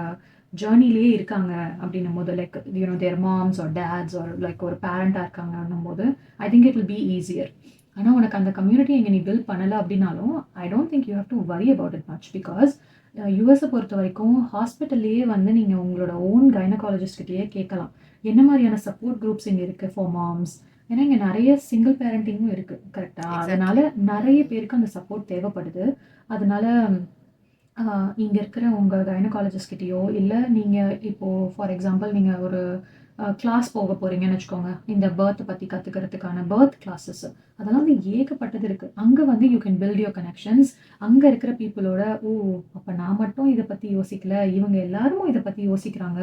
ஜேர்னிலேயே இருக்காங்க அப்படின்னும் போது, like their moms or dads or like ஒரு பேரண்டாக இருக்காங்கன்னும் போது I think it will be easier. ஆனால் உனக்கு அந்த கம்யூனிட்டி இங்கே நீ பில்ட் பண்ணலை அப்படின்னாலும் I don't think you have to worry about it much. Because யூஎஸை பொறுத்த வரைக்கும் ஹாஸ்பிட்டல்லையே வந்து நீங்கள் உங்களோட ஓன் கைனகாலஜிஸ்ட்கிட்டயே கேட்கலாம் என்ன மாதிரியான சப்போர்ட் குரூப்ஸ் இங்கே இருக்குது ஃபார் மாம்ஸ். ஏன்னா இங்கே நிறைய சிங்கிள் பேரண்டிங்கும் இருக்குது கரெக்டாக. அதனால நிறைய பேருக்கு அந்த சப்போர்ட் தேவைப்படுது. அதனால இங்க இருக்கிற உங்க கைனகாலஜிஸ்ட் கிட்டயோ, இல்ல நீங்க இப்போ ஃபார் எக்ஸாம்பிள் நீங்க ஒரு கிளாஸ் போக போறீங்கன்னு வச்சுக்கோங்க. இந்த பர்த் பத்தி கத்துக்கிறதுக்கான பர்த் கிளாஸஸ். அதெல்லாம் வந்து ஏகப்பட்டது இருக்கு. அங்க வந்து you can build your connections. அங்க இருக்கிற பீப்பிளோட, ஓ! அப்ப நான் மட்டும் இத பத்தி யோசிக்கல. இவங்க எல்லாரும் இத பத்தி யோசிக்கிறாங்க.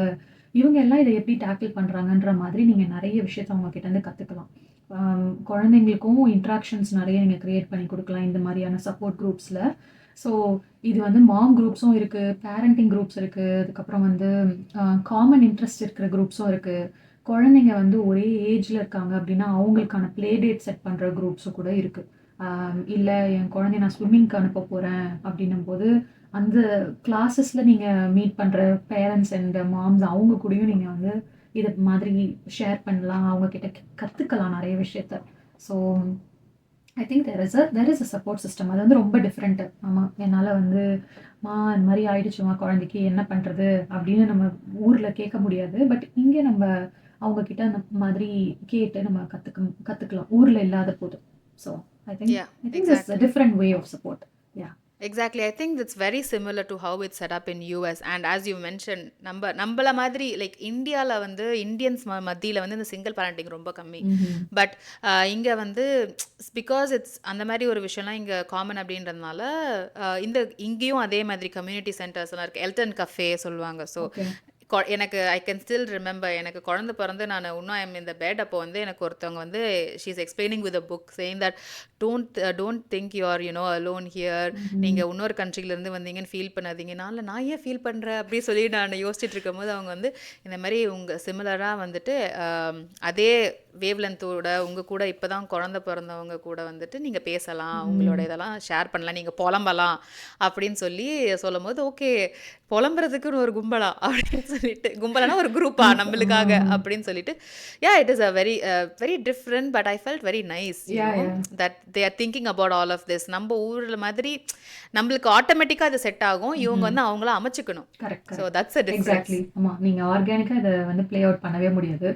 இவங்க எல்லாம் இத எப்படி டேக்கிள் பண்றாங்கன்ற மாதிரி நீங்க நெறைய விஷயத்த அவங்க கிட்ட இருந்து கத்துக்கலாம். குழந்தைங்களுக்கும் இன்டராக்ஷன்ஸ் நெறைய நீங்க கிரியேட் பண்ணி குடுக்கலாம். இந்த மாரியான சப்போர்ட் குரூப்ஸ்ல. ஸோ இது வந்து மாம் குரூப்ஸும் இருக்கு, பேரண்டிங் குரூப்ஸ் இருக்கு. அதுக்கப்புறம் வந்து காமன் இன்ட்ரெஸ்ட் இருக்கிற குரூப்ஸும் இருக்கு. குழந்தைங்க வந்து ஒரே ஏஜ்ல இருக்காங்க அப்படின்னா, அவங்களுக்கான ப்ளே டேட் செட் பண்ற குரூப்ஸும் கூட இருக்கு. இல்ல என் குழந்தைய நான் ஸ்விம்மிங்க்கு அனுப்ப போறேன் அப்படின்னும்போது, அந்த கிளாஸஸ்ல நீங்க மீட் பண்ற பேரண்ட்ஸ் அண்ட் மாம்ஸ் அவங்க கூடயும் நீங்க வந்து இது மாதிரி ஷேர் பண்ணலாம். அவங்க கிட்ட கத்துக்கலாம் நெறைய விஷயத்த. So I think there is a support system. அது வந்து ரொம்ப டிஃப்ரெண்ட்டு. ஆமா. என்னால வந்து, "ம்மா இந்த மாரி ஆயிடுச்சும்மா குழந்தைக்கு என்ன பண்றது?" அப்படின்னு நம்ம ஊர்ல கேட்க முடியாது. பட் இங்க நம்ம அவங்க கிட்ட அந்த மாதிரி கேட்டு நம்ம கத்துக்கலாம். ஊர்ல இல்லாத போது. So I think Yeah, I think this a exactly. Different way of support. Yeah. Exactly. I think that's very similar to how it's set up in US. And as you mentioned, நம்மள மாதிரி like இந்தியால வந்து Indians மத்தியில வந்து இந்த single parenting ரொம்ப கம்மி. ம்ஹ்ம். பட் இங்க வந்து பிகாஸ் இட்ஸ் அந்த மாதிரி ஒரு விஷயம்லாம் இங்க காமன் அப்படின்றதுனால இந்த இங்கேயும் அதே மாதிரி கம்யூனிட்டி சென்டர்ஸ் எல்லாம் இருக்கு. எல்டன் கஃபே சொல்லுவாங்க. So okay. எனக்கு ஐ கேன் ஸ்டில் ரிமெம்பர் எனக்கு குழந்தை பிறந்து நான் இன்னும் ஐம் இந்த பெட் அப்போ வந்து எனக்கு ஒருத்தவங்க வந்து she is explaining with a book saying that don't think you are you know alone here. ம்ஹ்ம். நீங்கள் இன்னொரு கண்ட்ரிலேருந்து வந்தீங்கன்னு ஃபீல் பண்ணாதீங்க. நான் ஏன் ஃபீல் பண்ணுறேன் அப்படி சொல்லி நான் யோசிச்சுட்டு இருக்கும்போது அவங்க வந்து இந்த மாதிரி உங்கள் சிமிலராக வந்துட்டு அதே வேவ் லென்த்தோட உங்கள் கூட இப்போ தான் குழந்த பிறந்தவங்க கூட வந்துட்டு நீங்கள் பேசலாம், உங்களோட ம். இதெல்லாம் ஷேர் பண்ணலாம், நீங்கள் புலம்பலாம் அப்படின்னு சொல்லி சொல்லும் போது ஓகே புலம்புறதுக்குன்னு ஒரு கும்பலா அப்படின்னு சொல்லிட்டு கும்பலனா ஒரு குரூப்பா குரூப். நம்மளுக்காக அப்படின்னு சொல்லிட்டு ya it is a very very different but I felt very nice you know yeah. Yeah. That they are thinking about all of this. நம்ம ஊரில் மாதிரி நம்மளுக்கு ஆட்டோமேட்டிக்காக அது செட் ஆகும், இவங்க ம்ஹ்ம். வந்து அவங்கள அமைச்சுக்கணும். Correct, so correct. That's a difference. Exactly. ஆமா. நீங்க ஆர்கானிக்கா இத வந்து ப்ளே அவுட் பண்ணவே முடியாது.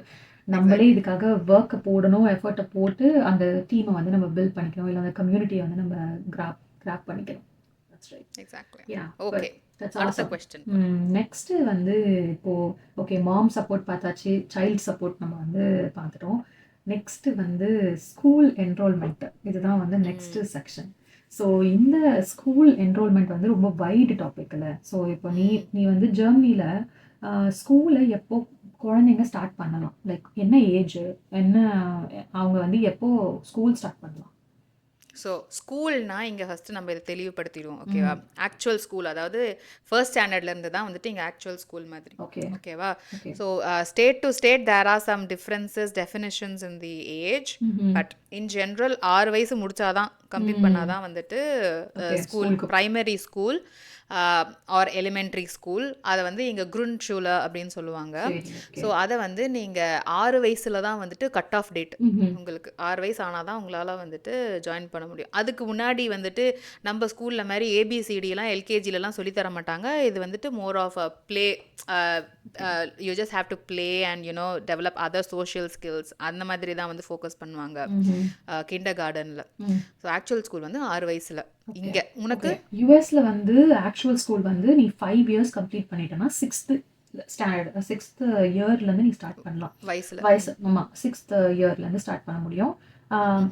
நம்மளே எக்ஸாக்ட்லி இதுக்காக வொர்க்க போடணும், எஃபோர்ட்ட போட்டு அந்த டீம வந்து நம்ம பில்ட் பண்ணிக்கணும். இல்ல அந்த கம்யூனிட்டிய வந்து நம்ம கிராப் பண்ணிக்கணும். That's right. Exactly. Yeah. Okay, that's அடுத்த ஆசம். கொஸ்டின் போலாம். நெக்ஸ்ட் வந்து இப்போ ஓகே மாம் சப்போர்ட் பார்த்தாச்சு. சைல்ட் சப்போர்ட் நம்ம வந்து பார்த்துட்டோம். நெக்ஸ்ட் வந்து ஸ்கூல் என்ரோல்மென்ட். இதுதான் வந்து நெக்ஸ்ட் செக்ஷன். ஸோ இந்த ஸ்கூல் என்ரோல்மெண்ட் வந்து ரொம்ப வைடு டாபிக்ல. ஸோ இப்போ நீ நீ வந்து ஜெர்மனில ஸ்கூலை எப்போ குழந்தைங்க ஸ்டார்ட் பண்ணலாம்? லைக் என்ன ஏஜ்? என்ன அவங்க வந்து எப்போ ஸ்கூல் ஸ்டார்ட் பண்ணலாம்? ஸோ ஸ்கூல்னா இங்கே ஃபஸ்ட்டு நம்ம இதை தெளிவுபடுத்திடுவோம் ஓகேவா. ம். ஆக்சுவல் ஸ்கூல் அதாவது ஃபர்ஸ்ட் ஸ்டாண்டர்ட்லேருந்து தான் வந்துட்டு இங்கே ஆக்சுவல் ஸ்கூல் மாதிரி ஓகே. ஓகேவா. Okay. So state to state there are some differences definitions in the age. ம்ஹ்ம். பட் இன் ஜென்ரல் 6 வயசு முடிச்சாதான் கம்ப்ளீட் ம். பண்ணாதான் வந்துட்டு ஓகே. ஸ்கூல் ஸ்கூலுக்கு. Primary school or elementary school அதை வந்து இங்கே குருண்ட் ஷூல அப்படின்னு சொல்லுவாங்க. சரி. ஓகே. ஸோ அதை வந்து நீங்கள் 6 வயசுல தான் வந்துட்டு கட் ஆஃப் டேட். ம்ஹ்ம். உங்களுக்கு 6 வயசு ஆனால் தான் உங்களால் வந்துட்டு ஜாயின் பண்ண முடியும். அதுக்கு முன்னாடி வந்துட்டு நம்ம ஸ்கூலில் மாதிரி ஏபிசிடிலாம் எல்கேஜிலலாம் சொல்லித்தர மாட்டாங்க. இது வந்துட்டு more of a play. You just have to play and you know develop other social skills அந்த மாதிரி தான் வந்து ஃபோக்கஸ் பண்ணுவாங்க ம்ஹ்ம். கிண்டர் கார்டனில். ம். ஸோ ஆக்சுவல் ஸ்கூல் வந்து 6 வயசில். ஓகே. இங்கே உனக்கு ஓகே. யுஎஸ்ல வந்து ஆக்சுவல் ஸ்கூல் வந்து நீ 5 இயர்ஸ் கம்ப்ளீட் பண்ணிட்டேன்னா 6th ஸ்டாண்டர்ட் 6th இயர்லேருந்து நீ ஸ்டார்ட் பண்ணலாம். வயசில். வயசு ஆமா 6th இயர்லேருந்து ஸ்டார்ட் பண்ண முடியும்.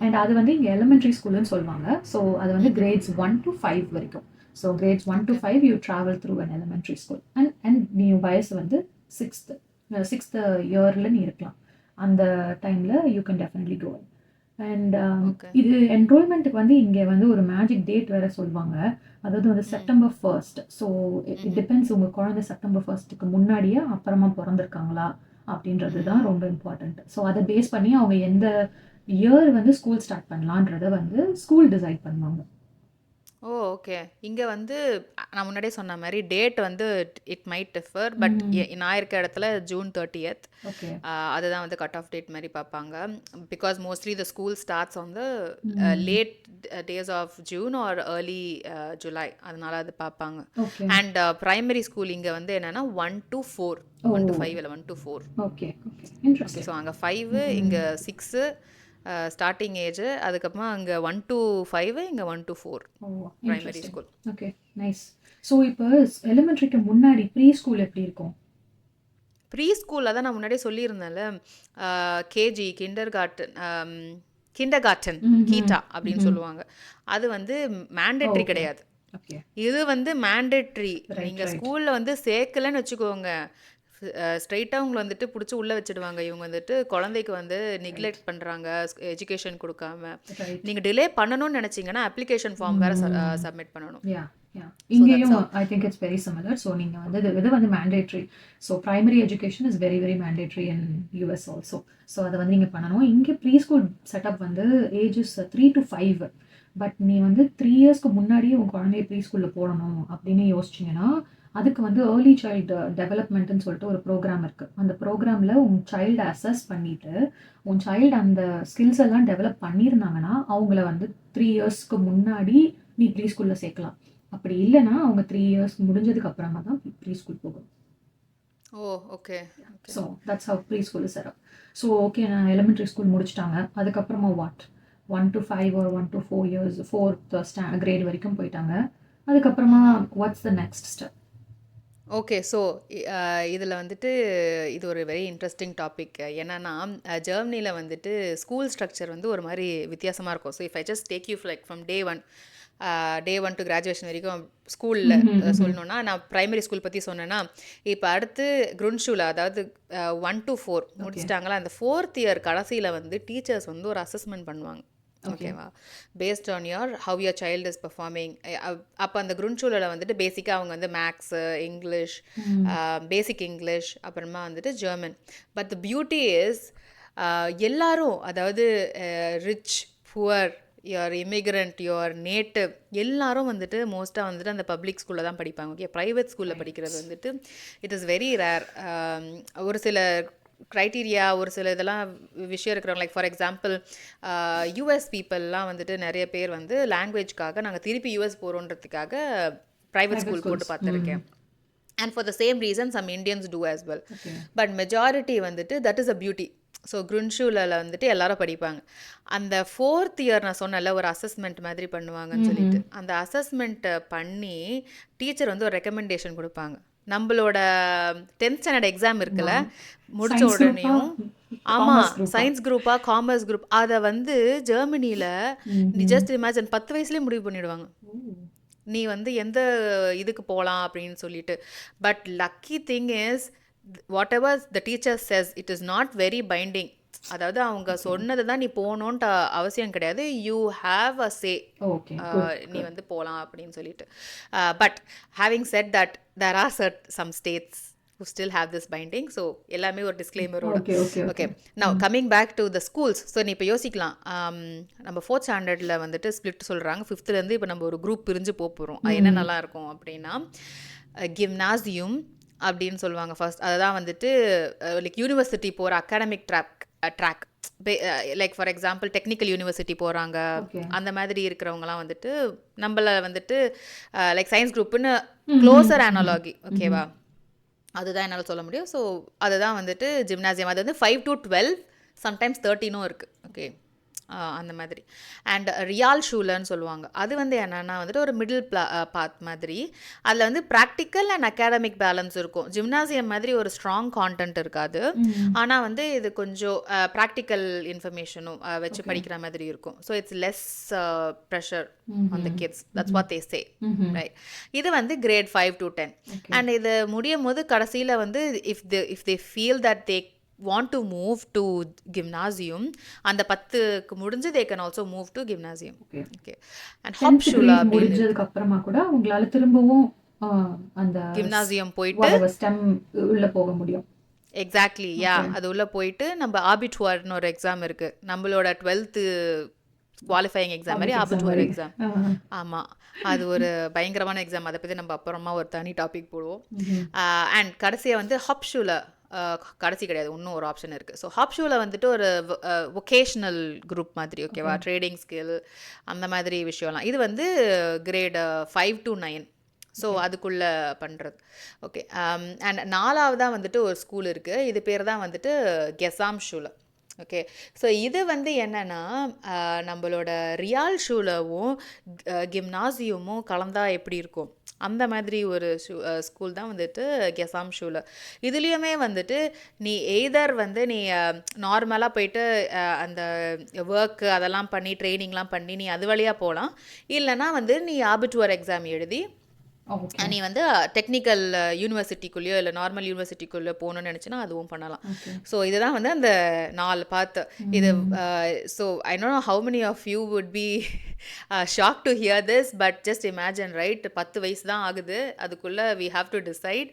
அண்ட் அது வந்து இங்கே எலிமெண்ட்ரி ஸ்கூல்னு சொல்லுவாங்க. ஸோ அது வந்து கிரேட்ஸ் 1 to 5 வரைக்கும். So grades 1 to 5 you travel through an elementary school. And நீ வயசு வந்து 6th இயரில் நீ இருக்கலாம். அந்த டைமில் you can definitely go. And okay. இது என்ரோல்மெண்ட்டுக்கு வந்து இங்கே வந்து ஒரு மேஜிக் டேட் வேற சொல்லுவாங்க. அதாவது வந்து September 1st. So it depends உங்கள் குழந்தை செப்டம்பர் 1ஸ்ட்டுக்கு முன்னாடியே அப்புறமா பிறந்திருக்காங்களா அப்படின்றது தான் ரொம்ப இம்பார்ட்டண்ட். ஸோ அதை பேஸ் பண்ணி அவங்க எந்த இயர் வந்து ஸ்கூல் ஸ்டார்ட் பண்ணலான்றத வந்து ஸ்கூல் டிசைட் பண்ணுவாங்க. ஓ ஓகே. இங்கே வந்து நான் முன்னாடியே சொன்ன மாதிரி டேட் வந்து இட் மைட் டிஃபர். பட் நான் இருக்க இடத்துல ஜூன் 30th. ஓகே. அதுதான் வந்து கட் ஆஃப் டேட் மாதிரி பார்ப்பாங்க. Because mostly the school starts on the late days of June or early July. அதனால அது பார்ப்பாங்க. ஓகே. அண்ட் ப்ரைமரி ஸ்கூல் இங்கே வந்து என்னென்னா 1 to 4. 1 to 5 இல்லை 1 to 4. Okay. Okay. Okay. Interesting. So அங்கே 5 இங்கே 6 ஸ்டார்டிங் ஏஜ். அதுக்கப்புறமா அங்கே 1 to 5, இங்கே 1 to 4 oh, primary interesting. School. Okay, nice. So இப்போ எலிமெண்ட்ரிக்கு முன்னாடி ப்ரீ ஸ்கூல் எப்படி இருக்கும்? ப்ரீ ஸ்கூலில் தான் நான் முன்னாடியே சொல்லியிருந்தேன்ல, கேஜி, கிண்டர் கார்டன், கீட்டா அப்படின்னு சொல்லுவாங்க. அது வந்து மேண்டேட்ரி ஓகே, கிடையாது. ஓகே. இது வந்து மேண்டேட்ரி. ரைட், நீங்கள் ரைட். ஸ்கூலில் வந்து சேர்க்கலன்னு வச்சுக்கோங்க, ஸ்ட்ரைட்டாக உங்களை வந்துட்டு பிடிச்சி உள்ளே வச்சுடுவாங்க. இவங்க வந்துட்டு குழந்தைக்கு வந்து நெக்லெக்ட் பண்ணுறாங்க, எஜுகேஷன் கொடுக்காம. ரைட். நீங்கள் டிலே பண்ணணும்னு நினச்சிங்கன்னா அப்ளிகேஷன் ஃபார்ம் வேறு சப்மிட் பண்ணணும். யா, யா. ஸோ தட்ஸ் இங்கேயும் how. I think it's very similar. So நீங்கள் வந்து இது வந்து mandatory. So primary education is very very mandatory in US also. So அதை வந்து நீங்கள் பண்ணணும். இங்கே ப்ரீ ஸ்கூல் செட்டப் வந்து ஏஜஸ் 3 to 5. பட் நீ வந்து 3 இயர்ஸ்க்கு முன்னாடியே உன் குழந்தைய ப்ரீ ஸ்கூலில் போடணும் அப்படின்னு யோசிச்சிங்கன்னா அதுக்கு வந்து ஏர்லி சைல்டு டெவலப்மெண்ட்டுன்னு சொல்லிட்டு ஒரு ப்ரோக்ராம் இருக்குது. அந்த ப்ரோக்ராமில் உன் சைல்டை அசஸ் பண்ணிவிட்டு உன் சைல்டு அந்த ஸ்கில்ஸ் எல்லாம் டெவலப் பண்ணியிருந்தாங்கன்னா அவங்கள வந்து 3 இயர்ஸ்க்கு முன்னாடி நீ ப்ரீ ஸ்கூலில் சேர்க்கலாம். அப்படி இல்லைன்னா அவங்க 3 இயர்ஸ் முடிஞ்சதுக்கு அப்புறமா தான் ப்ரீ ஸ்கூல் போகும். Oh, okay. So that's how pre school is set up. So okay, நான் எலிமெண்ட்ரி ஸ்கூல் முடிச்சிட்டாங்க. அதுக்கப்புறமா what 1 to 5 or 1 to 4 years 4th grade வரைக்கும் போயிட்டாங்க. அதுக்கப்புறமா what's the next step? Okay. So இதில் வந்துட்டு இது ஒரு வெரி இன்ட்ரெஸ்டிங் டாபிக். என்னன்னா ஜெர்மனியில் வந்துட்டு ஸ்கூல் ஸ்ட்ரக்சர் வந்து ஒரு மாதிரி வித்தியாசமாக இருக்கும். So if I just take you like from day one to graduation வரைக்கும் ஸ்கூலில் சொல்லணுன்னா, நான் ப்ரைமரி ஸ்கூல் பற்றி சொன்னேன்னா, இப்போ அடுத்து குருன்ஷூல, அதாவது 1 to 4 முடிச்சிட்டாங்களா, அந்த 4th இயர் கடைசியில் வந்து டீச்சர்ஸ் வந்து ஒரு அசஸ்மெண்ட் பண்ணுவாங்க. ஓகேவா? Based on have your child is performing. அப்போ அந்த குருன்ஷூலில் வந்துட்டு பேசிக்காக அவங்க வந்து மேக்ஸு, இங்கிலீஷ், பேசிக் இங்கிலீஷ், அப்புறமா வந்துட்டு German. But the beauty is எல்லாரும், அதாவது rich, poor, your immigrant, your native, எல்லாரும் வந்துட்டு மோஸ்ட்டாக வந்துட்டு அந்த பப்ளிக் ஸ்கூலில் தான் படிப்பாங்க. ஓகே, ப்ரைவேட் ஸ்கூலில் படிக்கிறது வந்துட்டு இட் இஸ் வெரி ரேர். ஒரு சில க்ரைட்டீரியா, ஒரு சில இதெல்லாம் விஷயம் இருக்கிறவங்க, லைக் ஃபார் எக்ஸாம்பிள் யூஎஸ் பீப்புளெலாம் வந்துட்டு நிறைய பேர் வந்து லாங்குவேஜ்க்காக நாங்கள் திருப்பி யூஎஸ் போகிறோன்றதுக்காக ப்ரைவேட் ஸ்கூல் போட்டு பார்த்துருக்கேன். And for the same reason some Indians do as well. But majority வந்துட்டு that is a beauty. So குருன்ஷூலில் வந்துட்டு எல்லாரும் படிப்பாங்க. அந்த 4th இயர் நான் சொன்னல ஒரு அசஸ்மெண்ட் மாதிரி பண்ணுவாங்கன்னு சொல்லிட்டு, அந்த அசஸ்மெண்ட்டை பண்ணி டீச்சர் வந்து ஒரு ரெக்கமெண்டேஷன் கொடுப்பாங்க. நம்மளோட 10th ஸ்டாண்டர்ட் எக்ஸாம் இருக்குல்ல, முடிச்ச உடனேயும், ஆமாம், சயின்ஸ் குரூப்பா காமர்ஸ் குரூப், அதை வந்து ஜெர்மனியில் நீ ஜஸ்ட் இமேஜின் 10 வயசுலேயே முடிவு பண்ணிவிடுவாங்க நீ வந்து எந்த இதுக்கு போகலாம் அப்படின்னு சொல்லிட்டு. But lucky thing is what ever the teacher chess it is not very binding. அதாவது அவங்க சொன்னது தான் நீ போகணுன்ட்டு அவசியம் கிடையாது. யூ ஹாவ் அ சே, நீ வந்து போகலாம் அப்படின்னு சொல்லிட்டு. But having said that there are some states who still have this binding. So எல்லாமே ஒரு டிஸ்க்ளைமரோட. Okay, now coming back to the schools. So நீ இப்போ யோசிக்கலாம், நம்ம 4th ஸ்டாண்டர்டில் வந்துட்டு ஸ்பிளிட் சொல்கிறாங்க, 5th இப்போ நம்ம ஒரு குரூப் பிரிஞ்சு போகிறோம். அது என்ன நல்லா இருக்கும் அப்படின்னா கிம்னாசியம் அப்படின்னு சொல்லுவாங்க ஃபர்ஸ்ட். அதுதான் வந்துட்டு லைக் யூனிவர்சிட்டி போகிற academic track. Like for example technical university போகிறாங்க, அந்த மாதிரி இருக்கிறவங்களாம் வந்துட்டு நம்மள வந்துட்டு லைக் சயின்ஸ் குரூப்புன்னு க்ளோசர் அனாலஜி. ஓகேவா? அதுதான் என்னால் சொல்ல முடியும். ஸோ அதுதான் வந்துட்டு ஜிம்னாசியம். அது வந்து 5 to 12, சம்டைம்ஸ் 13 இருக்குது. ஓகே, அந்த மாதிரி. அண்ட் ரியால் ஷூலன்னு சொல்லுவாங்க. அது வந்து என்னென்னா வந்துட்டு ஒரு மிடில் பாத் மாதிரி. அதில் வந்து ப்ராக்டிக்கல் அண்ட் அகாடமிக் பேலன்ஸ் இருக்கும். ஜிம்னாசியம் மாதிரி ஒரு ஸ்ட்ராங் கான்டென்ட் இருக்காது, ஆனால் வந்து இது கொஞ்சம் ப்ராக்டிக்கல் இன்ஃபர்மேஷனும் வச்சு படிக்கிற மாதிரி இருக்கும். So it's less pressure on the kids. That's what they say, right? இது வந்து கிரேட் 5 to 10. அண்ட் இது முடியும் போது கடைசியில் வந்து if they feel that they want to move to gymnasium, அந்த 10க்கு முடிஞ்சு they can also move to gymnasium. Okay, and Hauptschule முடிஞ்சதுக்கு அப்புறமா கூட உங்களால திரும்பவும் அந்த gymnasium போயிட்டு STEM உள்ள போக முடியும். எக்ஸாக்ட்லி, யா. அது உள்ள போயிட்டு நம்ம ஆபிச்சுவர்னு ஒரு எக்ஸாம் இருக்கு, நம்மளோட 12th குவாலிஃபையிங் எக்ஸாம் மாதிரி ஆபிச்சுவர் எக்ஸாம். ஆமாம், அது ஒரு பயங்கரமான எக்ஸாம். அதை பற்றி நம்ம அப்புறமா ஒரு தனி டாபிக் போடுவோம். அண்ட் கடைசியாக வந்து ஹாப்ஷூல, கடைசி கிடையாது, இன்னும் ஒரு ஆப்ஷன் இருக்குது. ஸோ ஹாப்ஷூவில் வந்துட்டு ஒரு வொகேஷ்னல் குரூப் மாதிரி. ஓகேவா? ட்ரேடிங் ஸ்கில், அந்த மாதிரி விஷயம்லாம். இது வந்து கிரேட் 5 to 9. ஸோ அதுக்குள்ளே பண்ணுறது. ஓகே, அண்ட் 4ஆவதாக வந்துட்டு ஒரு ஸ்கூல் இருக்குது. இது பேர் தான் வந்துட்டு கெசாம் ஷூல. ஓகே. ஸோ இது வந்து என்னன்னா, நம்மளோட ரியால் ஷூலவும் கிம்னாசியமும் கலந்தா எப்படி இருக்கும்? அந்த மாதிரி ஒரு ஸ்கூல் தான் வந்துட்டு கெசாம் ஷூல. இதுலயுமே வந்துட்டு நீ எய்தர் வந்து நீ நார்மலா போயிட்டு அந்த ஒர்க் அதெல்லாம் பண்ணி ட்ரெய்னிங்லாம் பண்ணி நீ அது வழியா போலாம். இல்லன்னா வந்து நீ ஆபிச்சுவர் எக்ஸாம் எழுதி ஓகே. நீ வந்து டெக்னிக்கல் யூனிவர்சிட்டிக்குள்ளேயோ இல்லை நார்மல் யூனிவர்சிட்டிக்குள்ளே போகணும்னு நினச்சினா அதுவும் பண்ணலாம். ஓகே. ஸோ இதுதான் வந்து அந்த 4 பாத்து. இது so I don't know how many of you would be shock to hear this, but just imagine right, 10 வயசு தான் ஆகுது, அதுக்குள்ளே we have to decide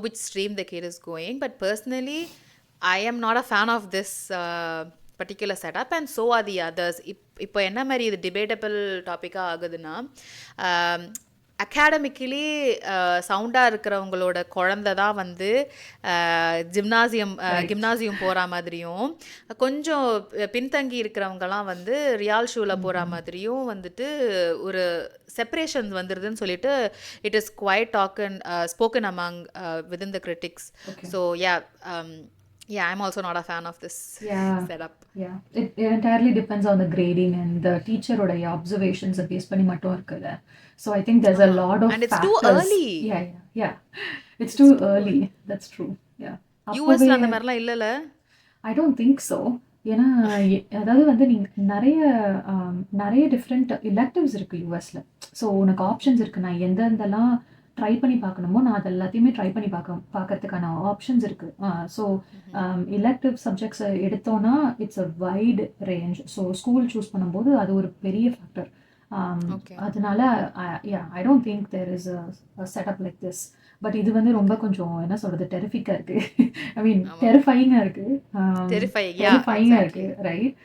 which stream the kid is going. But personally, I am not a fan of this particular setup, and so are the others. இப்போ என்ன மாதிரி இது debatable டாப்பிக்காக ஆகுதுன்னா, academically சவுண்டாக இருக்கிறவங்களோட குழந்தை தான் வந்து கிம்னாசியம் போகிற மாதிரியும், கொஞ்சம் பின்தங்கி இருக்கிறவங்கலாம் வந்து ரியால் ஷூவில் போகிற மாதிரியும் வந்துட்டு ஒரு செப்பரேஷன்ஸ் வந்துடுதுன்னு சொல்லிட்டு it is quite spoken among within the critics. So yeah, I'm also not a fan of this setup. Yeah, it entirely depends on the grading and the teacher oda observations based பண்ணி மட்டும் இருக்குல்ல. So I think there's a lot of and it's factors. too early. Yeah, it's too early. That's true. Yeah, யூஎஸ்ல அந்த மாதிரிலாம் இல்லைல்ல. I don't think so. ஏன்னா அதாவது வந்து நிறைய டிஃப்ரெண்ட் electives இருக்கு யூஎஸ்ல. ஸோ உனக்கு ஆப்ஷன்ஸ் இருக்கு. நான் எந்தெந்தெல்லாம் ட்ரை பண்ணி பார்க்கணுமோ நான் அது எல்லாத்தையுமே ட்ரை பண்ணி பார்க்கறதுக்கான ஆப்ஷன்ஸ் இருக்கு. ஸோ எலெக்டிவ் சப்ஜெக்ட்ஸ் எடுத்தோன்னா it's a wide range. So school choose பண்ணும்போது அது ஒரு பெரிய ஃபேக்டர். அதனால I don't think there is a setup like this. But இது வந்து ரொம்ப கொஞ்சம் என்ன சொல்றது, டெரிஃபிக்கா இருக்கு. ஐ மீன் டெரிஃபைங்கா இருக்கு. டெரிஃபைங்கா இருக்கு, right?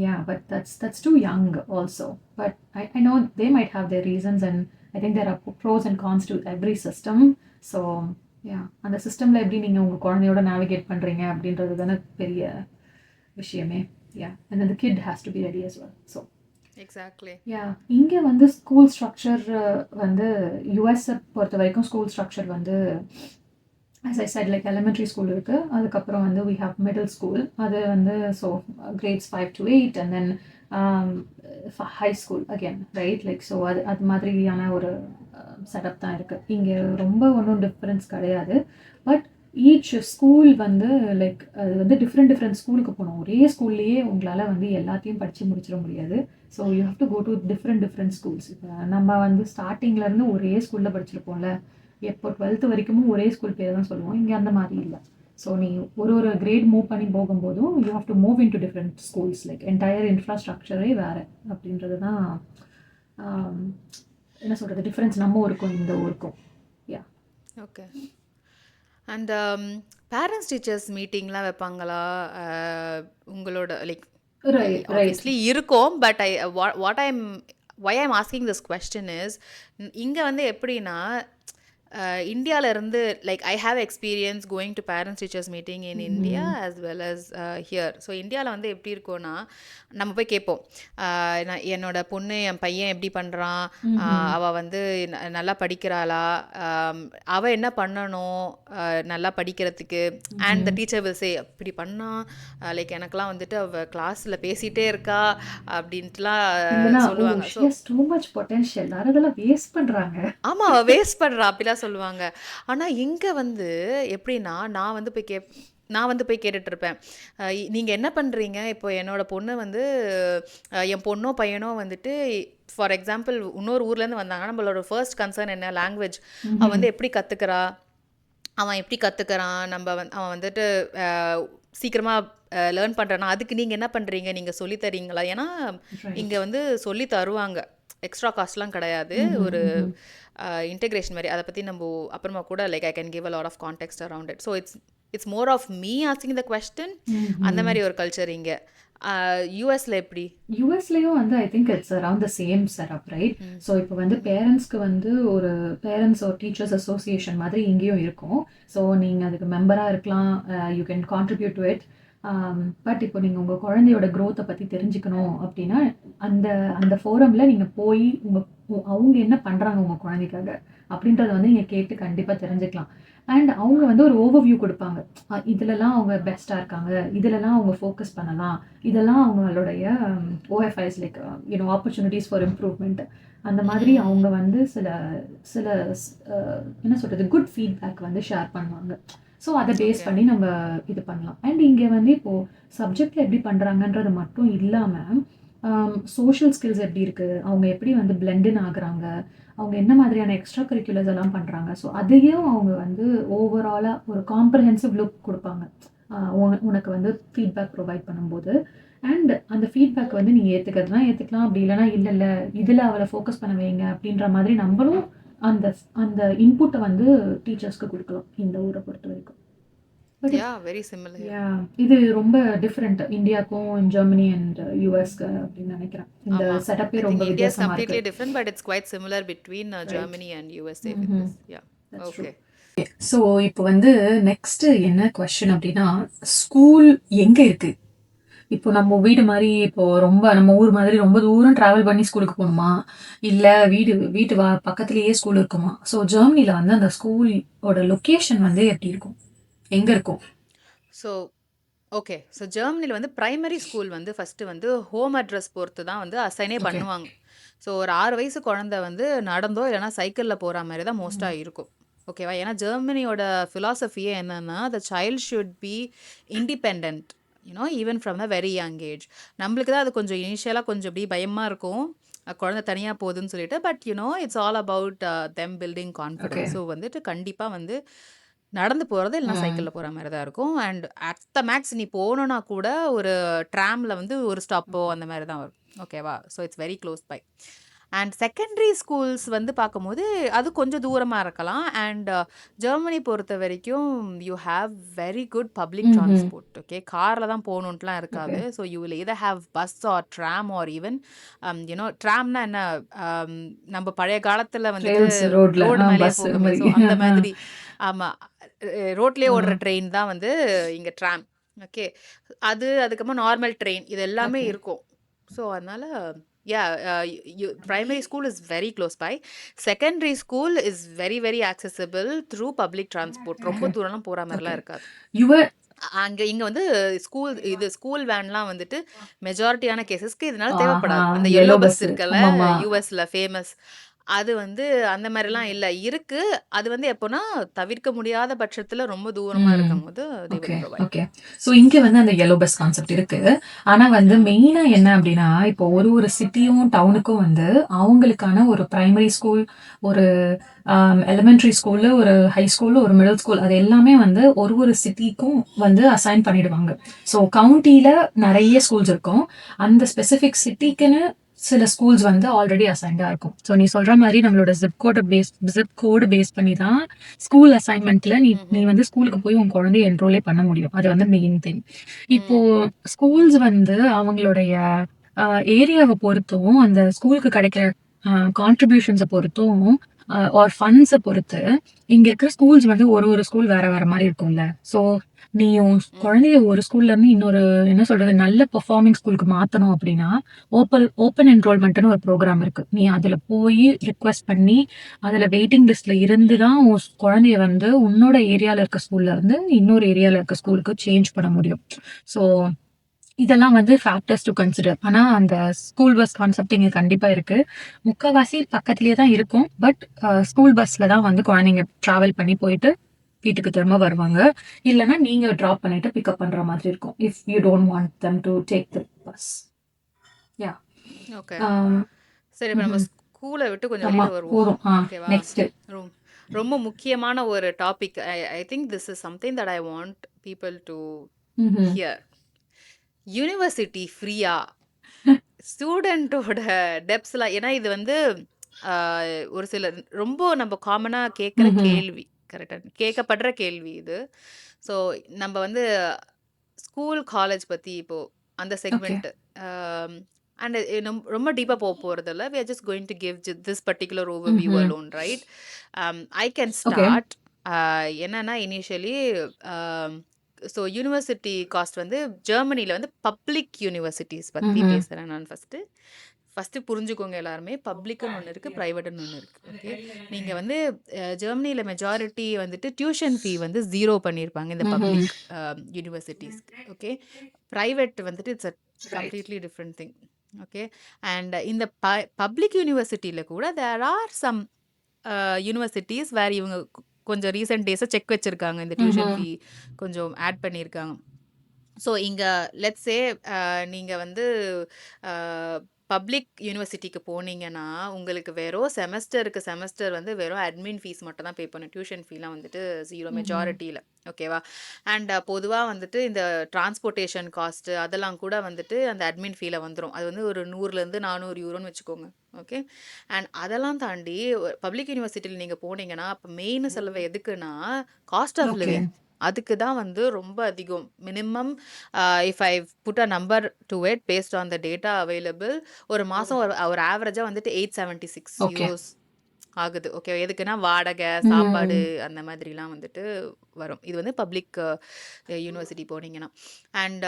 Yeah, but that's too young also. But I know they might have their reasons, and I think there are pros and cons to every system. So yeah, அந்த சிஸ்டம்ல எப்படி நீங்க உங்க குழந்தையோட நேவிகேட் பண்றீங்க அப்படின்றது தானே பெரிய விஷயமே. Yeah, and then the kid has to be ready as well. So exactly. இங்கே வந்து ஸ்கூல் ஸ்ட்ரக்சர் வந்து யூஎஸ்ஸை பொறுத்த வரைக்கும் ஸ்கூல் ஸ்ட்ரக்சர் வந்து as I said, like elementary school இருக்கு, அதுக்கப்புறம் வந்து we have middle school, அது வந்து so grades 5 to 8, and then high school again, right? Like so அது மாதிரியான ஒரு செட்டப் தான் இருக்கு. இங்கே ரொம்ப ஒன்றும் டிஃப்ரென்ஸ் கிடையாது. பட் ஈச் ஸ்கூல் வந்து லைக் அது வந்து டிஃப்ரெண்ட் ஸ்கூலுக்கு போகணும். ஒரே ஸ்கூல்லையே உங்களால் வந்து எல்லாத்தையும் படித்து முடிச்சிட முடியாது. So you have to go to different schools. இப்போ நம்ம வந்து ஸ்டார்டிங்லேருந்து ஒரே ஸ்கூலில் படிச்சிருப்போம்ல, எப்போ 12th வரைக்கும் ஒரே ஸ்கூல் பேர் தான் சொல்லுவோம். இங்கே அந்த மாதிரி இல்லை. ஸோ நீ ஒரு கிரேட் மூவ் பண்ணி போகும்போதும் you have to move in to different schools. Like entire இன்ஃப்ராஸ்ட்ரக்சரே வேறு அப்படின்றது தான் என்ன சொல்கிறது டிஃப்ரென்ஸ் நம்ம ஊருக்கும் இந்த ஊருக்கும். யா, ஓகே. அண்ட் பேரண்ட்ஸ் டீச்சர்ஸ் மீட்டிங்லாம் வைப்பாங்களா உங்களோட? லைக் ஆப்வியஸ்லி இருக்கும். But why I'm asking this question is, இங்கே வந்து எப்படின்னா இந்தியாவிலேருந்து like I have experience going to parents teachers meeting in India as well as here. So இந்தியாவில் வந்து எப்படி இருக்கும்னா, நம்ம போய் கேட்போம், என்னோட பொண்ணு என் பையன் எப்படி பண்ணுறான், அவள் வந்து நல்லா படிக்கிறாளா, அவள் என்ன பண்ணணும் நல்லா படிக்கிறதுக்கு, and the teacher will say இப்படி பண்ணா, லைக் எனக்கெல்லாம் வந்துட்டு அவள் கிளாஸில் பேசிகிட்டே இருக்கா அப்படின்ட்டுலாம் சொல்லுவாங்க. ஆமாம், வேஸ்ட் பண்ணுறா அப்படிலாம் சொல்லுவாங்க. ஆனால் இங்கே வந்து எப்படின்னா நான் வந்து போய் கேட்டுட்ருப்பேன், நீங்கள் என்ன பண்ணுறீங்க? இப்போ என்னோட பொண்ணு வந்து என் பொண்ணோ பையனோ வந்துட்டு ஃபார் எக்ஸாம்பிள் இன்னொரு ஊர்லேருந்து வந்தாங்கன்னா நம்மளோட ஃபர்ஸ்ட் கன்சர்ன் என்ன? லாங்குவேஜ். அவன் வந்து எப்படி கற்றுக்கிறான், அவன் வந்துட்டு சீக்கிரமாக லேர்ன் பண்ணுறானா, அதுக்கு நீங்கள் என்ன பண்ணுறீங்க, நீங்கள் சொல்லித்தரீங்களா? ஏன்னா இங்கே வந்து சொல்லி தருவாங்க, எக்ஸ்ட்ரா காஸ்ட்லாம் கிடையாது, ஒரு இன்டெகிரேஷன் மாதிரி. அதை பற்றி நம்ம அப்புறமா கூட like I can give a lot of context around it. So it's more of me asking the question. அந்த மாதிரி ஒரு கல்ச்சர் இங்கே. யூஎஸ்ல எப்படி? யூஎஸ்லேயும் வந்து I think it's around the same setup, right? So இப்போ வந்து பேரண்ட்ஸ்க்கு வந்து ஒரு பேரண்ட்ஸ் ஒரு டீச்சர்ஸ் அசோசியேஷன் மாதிரி இங்கேயும் இருக்கும். ஸோ நீங்கள் அதுக்கு மெம்பராக இருக்கலாம், you can contribute to it. But இப்போ நீங்கள் உங்கள் குழந்தையோட க்ரோத்தை பற்றி தெரிஞ்சுக்கணும் அப்படின்னா அந்த ஃபோரமில் நீங்கள் போய் அவங்க என்ன பண்ணுறாங்க உங்கள் குழந்தைக்காக அப்படின்றத வந்து நீங்கள் கேட்டு கண்டிப்பாக தெரிஞ்சுக்கலாம். அண்ட் அவங்க வந்து ஒரு ஓவர்வியூ கொடுப்பாங்க. இதுலலாம் அவங்க பெஸ்ட்டாக இருக்காங்க, இதுலலாம் அவங்க ஃபோக்கஸ் பண்ணலாம், இதெல்லாம் அவங்களுடைய ஓஎஃப்ஐஸ் லைக் ஆப்பர்ச்சுனிட்டிஸ் ஃபார் இம்ப்ரூவ்மெண்ட். அந்த மாதிரி அவங்க வந்து சில சில என்ன சொல்கிறது, குட் ஃபீட்பேக் வந்து ஷேர் பண்ணுவாங்க. ஸோ அதை பேஸ் பண்ணி நம்ம இது பண்ணலாம். அண்ட் இங்கே வந்து இப்போது சப்ஜெக்டில் எப்படி பண்ணுறாங்கன்றது மட்டும் இல்லாமல் சோஷியல் ஸ்கில்ஸ் எப்படி இருக்குது, அவங்க எப்படி வந்து பிளெண்டின் ஆகுறாங்க, அவங்க என்ன மாதிரியான எக்ஸ்ட்ரா கரிக்குலர்ஸ் எல்லாம் பண்ணுறாங்க. ஸோ அதையும் அவங்க வந்து ஓவராலாக ஒரு காம்ப்ரஹென்சிவ் லுக் கொடுப்பாங்க உனக்கு வந்து ஃபீட்பேக் ப்ரொவைட் பண்ணும்போது. அண்ட் அந்த ஃபீட்பேக் வந்து நீங்கள் ஏற்றுக்கிறதுனா ஏற்றுக்கலாம், அப்படி இல்லைனா இல்லை இல்லை இதில் அவளை ஃபோக்கஸ் பண்ண வைங்க அப்படின்ற மாதிரி நம்மளும் அந்த அந்த இன்புட்டை வந்து டீச்சர்ஸ்க்கு கொடுக்கலாம் இந்த ஊரை பொறுத்த வரைக்கும். But very similar. இது ரொம்ப டிஃப்ரெண்ட் இந்தியாவுக்கும் ஜெர்மனி அண்ட் யூஎஸ்க்கு அப்படின்னு நினைக்கிறேன். இந்த செட்டப்பே ரொம்ப வித்தியாசமா இருக்கு. completely different, but it's quite similar between Germany and USA with this. Okay. So இப்போ வந்து நெக்ஸ்ட் என்ன கொஸ்டின் அப்படின்னா, ஸ்கூல் எங்கே இருக்கு? இப்போ நம்ம வீடு மாதிரி, இப்போ ரொம்ப நம்ம ஊர் மாதிரி ரொம்ப தூரம் ட்ராவல் பண்ணி ஸ்கூலுக்கு போகணுமா, இல்லை வீட்டு பக்கத்துலேயே ஸ்கூல் இருக்குமா? ஸோ ஜெர்மனியில் வந்து அந்த ஸ்கூலோட லொக்கேஷன் வந்து எப்படி இருக்கும், எங்கே இருக்கும்? ஸோ ஜெர்மனியில் வந்து ப்ரைமரி ஸ்கூல் வந்து ஃபஸ்ட்டு வந்து ஹோம் அட்ரஸ் பொறுத்து தான் வந்து அசைனே பண்ணுவாங்க. ஸோ ஒரு 6 வயசு குழந்தை வந்து நடந்தோ இல்லைனா சைக்கிளில் போகிற மாதிரி தான் மோஸ்ட்டாக இருக்கும். ஓகேவா? ஏன்னா ஜெர்மனியோட ஃபிலாசபியே என்னன்னா, the child should be independent, even from the very young age. நம்மளுக்கு தான் அது கொஞ்சம் இனிஷியலாக கொஞ்சம் இப்படி பயமாக இருக்கும், குழந்தை தனியாக போகுதுன்னு சொல்லிட்டு. But it's all about them building confidence. So வந்துட்டு கண்டிப்பாக வந்து நடந்து போகிறது இல்லைனா சைக்கிளில் போகிற மாதிரி தான் இருக்கும். அண்ட் அட் த மேக்ஸ் நீ போகணுன்னா கூட ஒரு ட்ராமில் வந்து ஒரு ஸ்டாப்போ அந்த மாதிரி தான் வரும். ஓகேவா? So it's very close by. And secondary schools வந்து பார்க்கும்போது அது கொஞ்சம் தூரமாக இருக்கலாம். அண்ட் ஜெர்மனி பொறுத்த வரைக்கும் you have very good public transport. Okay, காரில் தான் போகணுன்ட்டுலாம் இருக்காது. So you will either have bus or tram or even ட்ராம்னா என்ன, நம்ம பழைய காலத்தில் வந்து ரோடு மேலேயே போகுமே, ஸோ அந்த மாதிரி. ஆமாம், ரோட்லேயே ஓடுற ட்ரெயின் தான் வந்து இங்கே ட்ராம். ஓகே, அதுக்கப்புறம் நார்மல் ட்ரெயின், இது எல்லாமே இருக்கும். ஸோ அதனால் primary school is very close by. Secondary school is very very accessible through public transport. ரொம்ப தூரம்லாம் போகிற மாதிரிலாம் இருக்காது. இங்கே வந்து ஸ்கூல் வேன்லாம் வந்துட்டு மெஜாரிட்டியான கேசஸ்க்கு இதனால தேவைப்படாது. அந்த எல்லோ பஸ் இருக்குல்ல யூஎஸ்ல ஃபேமஸ், அது வந்து அந்த மாதிரிலாம் இல்லை இருக்கு. அது வந்து எப்போனா தவிர்க்க முடியாத பட்சத்தில் ரொம்ப தூரமாக இருக்கும் போது ஓகே. ஸோ இங்கே வந்து அந்த எல்லோ பஸ் கான்செப்ட் இருக்கு. ஆனால் வந்து மெயினாக என்ன அப்படின்னா, இப்போ ஒரு சிட்டியும் டவுனுக்கும் வந்து அவங்களுக்கான ஒரு பிரைமரி ஸ்கூல், ஒரு எலிமெண்ட்ரி ஸ்கூலு, ஒரு ஹை ஸ்கூலு, ஒரு மிடில் ஸ்கூல், அது எல்லாமே வந்து ஒரு சிட்டிக்கும் வந்து அசைன் பண்ணிடுவாங்க. ஸோ கவுண்டியில் நிறைய ஸ்கூல்ஸ் இருக்கும், அந்த ஸ்பெசிஃபிக் சிட்டிக்குன்னு சில ஸ்கூல்ஸ் வந்து ஆல்ரெடி அசைன்டாக இருக்கும். ஸோ நீ சொல்கிற மாதிரி நம்மளோட ஜிப் கோடு பேஸ் பண்ணி தான் ஸ்கூல் அசைன்மெண்ட்டில் நீ வந்து ஸ்கூலுக்கு போய் உன் குழந்தைய என்ரோலே பண்ண முடியும். அது வந்து மெயின் திங். இப்போது ஸ்கூல்ஸ் வந்து அவங்களுடைய ஏரியாவை பொறுத்தும், அந்த ஸ்கூலுக்கு கிடைக்கிற கான்ட்ரிபியூஷன்ஸை பொறுத்தும் ஆர் ஃபண்ட்ஸை பொறுத்து இங்கே இருக்கிற ஸ்கூல்ஸ் வந்து ஒரு ஸ்கூல் வேற வேற மாதிரி இருக்கும்ல. ஸோ நீ உன் குழந்தைய ஒரு ஸ்கூல்ல இருந்து இன்னொரு என்ன சொல்றது நல்ல பெர்ஃபார்மிங் ஸ்கூலுக்கு மாற்றணும் அப்படின்னா ஓப்பன் என்ரோல்மெண்ட்னு ஒரு ப்ரோக்ராம் இருக்கு. நீ அதில் போய் ரிக்வெஸ்ட் பண்ணி அதில் வெயிட்டிங் லிஸ்ட்ல இருந்து தான் உன் குழந்தைய வந்து உன்னோட ஏரியாவில் இருக்க ஸ்கூல்ல இருந்து இன்னொரு ஏரியாவில் இருக்க ஸ்கூலுக்கு சேஞ்ச் பண்ண முடியும். ஸோ இதெல்லாம் வந்து ஃபேக்டர்ஸ் டு கன்சிடர். ஆனால் அந்த ஸ்கூல் பஸ் கான்செப்ட் இங்கே கண்டிப்பாக இருக்குது. முக்கால்வாசி பக்கத்துலேயே தான் இருக்கும். பட் ஸ்கூல் பஸ்ஸில் தான் வந்து குழந்தைங்க ட்ராவல் பண்ணி போயிட்டு வீட்டுக்கு திரும்ப வருவாங்க. இல்லைன்னா நீங்கள் ட்ராப் பண்ணிட்டு பிக்கப் பண்ணுற மாதிரி இருக்கும், if you don't want them to take the bus. Yeah okay, சரி. இப்போ நம்ம ஸ்கூலை விட்டு கொஞ்சம் வெளியே வருவோம். ஓகேவா? நெக்ஸ்ட் ரொம்ப முக்கியமான ஒரு topic. I think this is something that I want people to hear. University ஃப்ரீயா? ஸ்டூடெண்ட்டோட டெப்ஸ்லாம், ஏன்னா இது வந்து ஒரு சில ரொம்ப நம்ம காமனாக கேட்குற கேள்வி, கரெக்டாக கேட்கப்படுற கேள்வி இது. ஸோ நம்ம வந்து ஸ்கூல் காலேஜ் பற்றி இப்போது அந்த செக்மெண்ட் அண்ட் ரொம்ப டீப்பாக போக போகிறதில்ல. we are just going to give this particular overview alone, right? I can start. என்னன்னா இனிஷியலி ஸோ யூனிவர்சிட்டி காஸ்ட் வந்து ஜெர்மனியில் வந்து பப்ளிக் யூனிவர்சிட்டிஸ் பற்றி பேசுகிறேன் நான் ஃபஸ்ட்டு. ஃபஸ்ட்டு புரிஞ்சுக்கோங்க எல்லாருமே. பப்ளிக்குன்னு ஒண்ணு இருக்கு, பிரைவேட்டுன்னு ஒண்ணு இருக்கு. ஓகே. நீங்க வந்து ஜெர்மனில மெஜாரிட்டி வந்துட்டு டியூஷன் ஃபீ வந்து 0 பண்ணியிருப்பாங்க இந்த பப்ளிக் யூனிவர்சிட்டீஸ்க்கு. ஓகே. பிரைவேட் வந்துட்டு it's a completely different thing. Okay. And இந்த பப்ளிக் யூனிவர்சிட்டியில கூட தேர் ஆர் சம் யூனிவர்சிட்டீஸ் வேர் இவங்க கொஞ்சம் ரீசெண்ட் டேஸா செக் வச்சிருக்காங்க. இந்த டியூஷன் ஃபீ கொஞ்சம் ஆட் பண்ணியிருக்காங்க. ஸோ இங்கே லெட்ஸே நீங்கள் வந்து பப்ளிக் யூனிவர்சிட்டிக்கு போனீங்கன்னா உங்களுக்கு வெறும் செமஸ்டர் வந்து வெறும் அட்மின் ஃபீஸ் மட்டும் தான் பே பண்ணும். டியூஷன் ஃபீலாம் வந்துட்டு 0 மெஜாரிட்டியில். ஓகேவா? அண்ட் பொதுவாக வந்துட்டு இந்த டிரான்ஸ்போர்ட்டேஷன் காஸ்ட்டு அதெல்லாம் கூட வந்துட்டு அந்த அட்மின் ஃபீல வந்துடும். அது வந்து ஒரு 100 400 யூரோன்னு வச்சுக்கோங்க. ஓகே. அண்ட் அதெல்லாம் தாண்டி பப்ளிக் யூனிவர்சிட்டியில் நீங்கள் போனீங்கன்னா அப்போ மெயின் செலவு எதுக்குன்னா காஸ்ட் ஆஃப் லிவிங். அதுக்கு தான் வந்து ரொம்ப அதிகம். Minimum if I put a number to it based on the data available, ஒரு மாதம் ஒரு ஆவரேஜாக வந்துட்டு 876 யூரோஸ் ஆகுது. ஓகே. எதுக்குன்னா வாடகை, சாப்பாடு அந்த மாதிரிலாம் வந்துட்டு வரும். இது வந்து பப்ளிக் யூனிவர்சிட்டி போனீங்கன்னா. அண்ட்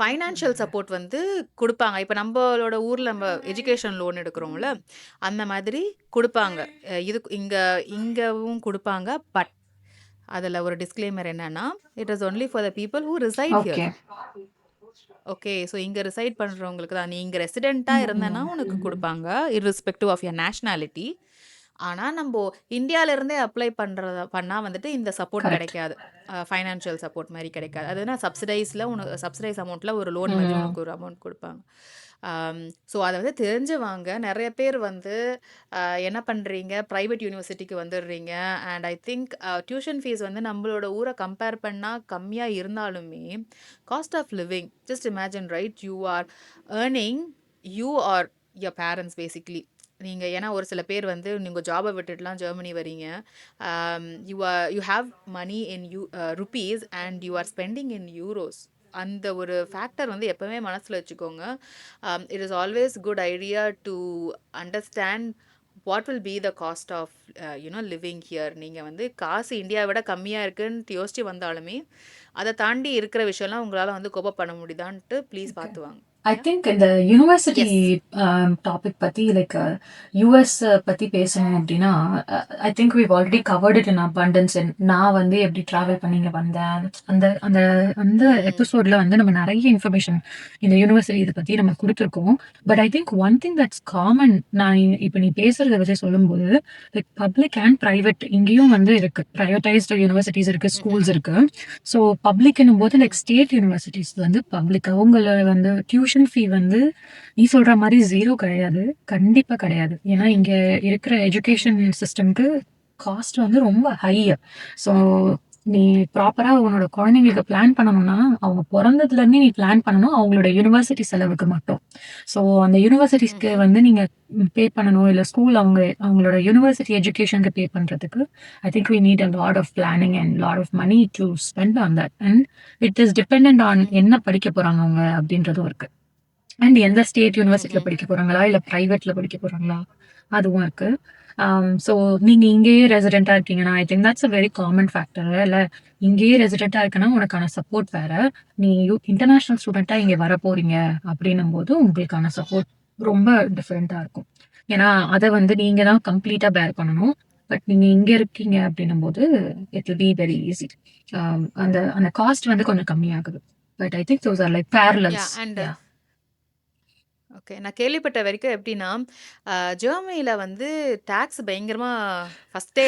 ஃபைனான்ஷியல் சப்போர்ட் வந்து கொடுப்பாங்க. இப்போ நம்மளோட ஊரில் நம்ம எஜுகேஷன் லோன் எடுக்கிறோம்ல, அந்த மாதிரி கொடுப்பாங்க. இது இங்கவும் கொடுப்பாங்க. பட் அதில் ஒரு டிஸ்க்ளைமர் என்னன்னா, it is only for the people who reside here. Okay. So இங்கே ரிசைட் பண்ணுறவங்களுக்கு தான். நீ இங்கே ரெசிடெண்ட்டாக இருந்தேன்னா உனக்கு கொடுப்பாங்க, இர்ரெஸ்பெக்டிவ் ஆஃப் யர் நேஷ்னாலிட்டி. ஆனால் நம்ம இந்தியாவிலேருந்தே அப்ளை பண்ணால் வந்துட்டு இந்த சப்போர்ட் கிடைக்காது. ஃபைனான்ஷியல் சப்போர்ட் மாதிரி கிடைக்காது. அதுனா சப்சிடைஸ் அமௌண்ட்டில் ஒரு லோன் மாதிரி உனக்கு ஒரு அமௌண்ட் கொடுப்பாங்க. ஸோ அதை வந்து தெரிஞ்சவங்க நிறைய பேர் வந்து என்ன பண்ணுறீங்க, ப்ரைவேட் யூனிவர்சிட்டிக்கு வந்துடுறீங்க. And I think tuition fees வந்து நம்மளோட ஊரை கம்பேர் பண்ணால் கம்மியாக இருந்தாலுமே cost of living, just imagine right, you are earning, you are your parents basically. நீங்கள் ஏன்னா ஒரு சில பேர் வந்து நீங்கள் ஜாபை விட்டுட்டுலாம் ஜெர்மனி வரீங்க. You have money in rupees and you are spending in euros. அந்த ஒரு ஃபேக்டர் வந்து எப்போவுமே மனசில் வச்சுக்கோங்க. It is always good idea to understand what will be the cost of living here. நீங்கள் வந்து காசு இந்தியாவை விட கம்மியாக இருக்குன்னு யோசிச்சு வந்தாலுமே அதை தாண்டி இருக்கிற விஷயம்லாம் உங்களால் வந்து கோப்பப் பண்ண முடியுதான்ட்டு ப்ளீஸ் பார்த்து வாங்க. ஐ திங்க் இந்த யூனிவர்சிட்டி டாபிக் பத்தி லைக் யூஎஸ் பத்தி பேசணும் அப்படின்னா I think we've already covered it in abundance. நான் வந்து எப்படி டிராவல் பண்ணி இங்க வந்தேன், அந்த அந்த அந்த எபிசோட்ல வந்து நம்ம நிறைய இன்ஃபர்மேஷன் இந்த யூனிவர்சிட்டி இதை பத்தி நம்ம கொடுத்துருக்கோம். But I think one thing that's common, நான் இப்போ நீ பேசுறத வச்சு சொல்லும்போது லைக் பப்ளிக் அண்ட் பிரைவேட் இங்கேயும் வந்து இருக்கு. ப்ரைவேட்டைஸ்டு யூனிவர்சிட்டிஸ் இருக்கு, ஸ்கூல்ஸ் இருக்கு. ஸோ பப்ளிக்னும் போது லைக் ஸ்டேட் யூனிவர்சிட்டிஸ் வந்து பப்ளிக், அவங்கள வந்து டியூஷன் ஃபீ வந்து நீ சொல்ற மாதிரி 0 கிடையாது, கண்டிப்பா கிடையாது. ஏன்னா இங்க இருக்கிற எஜுகேஷன் சிஸ்டம்க்கு காஸ்ட் வந்து ரொம்ப ஹை. ஸோ நீ ப்ராப்பரா உன்னோட குழந்தைங்களுக்கு பிளான் பண்ணணும்னா அவங்க பிறந்ததுல இருந்தே நீ பிளான் பண்ணணும் அவங்களோட யூனிவர்சிட்டி செலவுக்கு மட்டும். ஸோ அந்த யூனிவர்சிட்டிஸ்க்கு வந்து நீங்க பே பண்ணணும், இல்லை ஸ்கூல் அவங்களோட யூனிவர்சிட்டி எஜுகேஷனுக்கு பே பண்றதுக்கு I think we need a lot of planning and lot of money to spend on that. And it is dependent on என்ன படிக்க போறாங்க அவங்க அப்படின்றதும் இருக்கு. அண்ட் எந்த ஸ்டேட் யூனிவர்சிட்டியில் படிக்க போறாங்களா இல்லை ப்ரைவேட்ல படிக்க போறாங்களா அதுவும் இருக்கு. ஸோ நீங்க இங்கேயே ரெசிடென்டா இருக்கீங்கன்னா ஐ think that's a very common factor. இல்லை இங்கேயே ரெசிடென்டா இருக்குன்னா உனக்கான சப்போர்ட் வேற. நீ இன்டர்நேஷனல் ஸ்டூடெண்டா இங்கே வர போறீங்க அப்படின்னும் போது உங்களுக்கான சப்போர்ட் ரொம்ப டிஃப்ரெண்டா இருக்கும். ஏன்னா அதை வந்து நீங்க தான் கம்ப்ளீட்டா பேர் பண்ணணும். பட் நீங்க இங்க இருக்கீங்க அப்படின்னும் போது it will be very easy. அந்த அந்த காஸ்ட் வந்து கொஞ்சம் கம்மியாகுது. But I think those are like parallels. Okay. நான் கேள்விப்பட்ட வரைக்கும் எப்படின்னா ஜெர்மனியில் வந்து டேக்ஸ் பயங்கரமாக ஃபஸ்ட்டே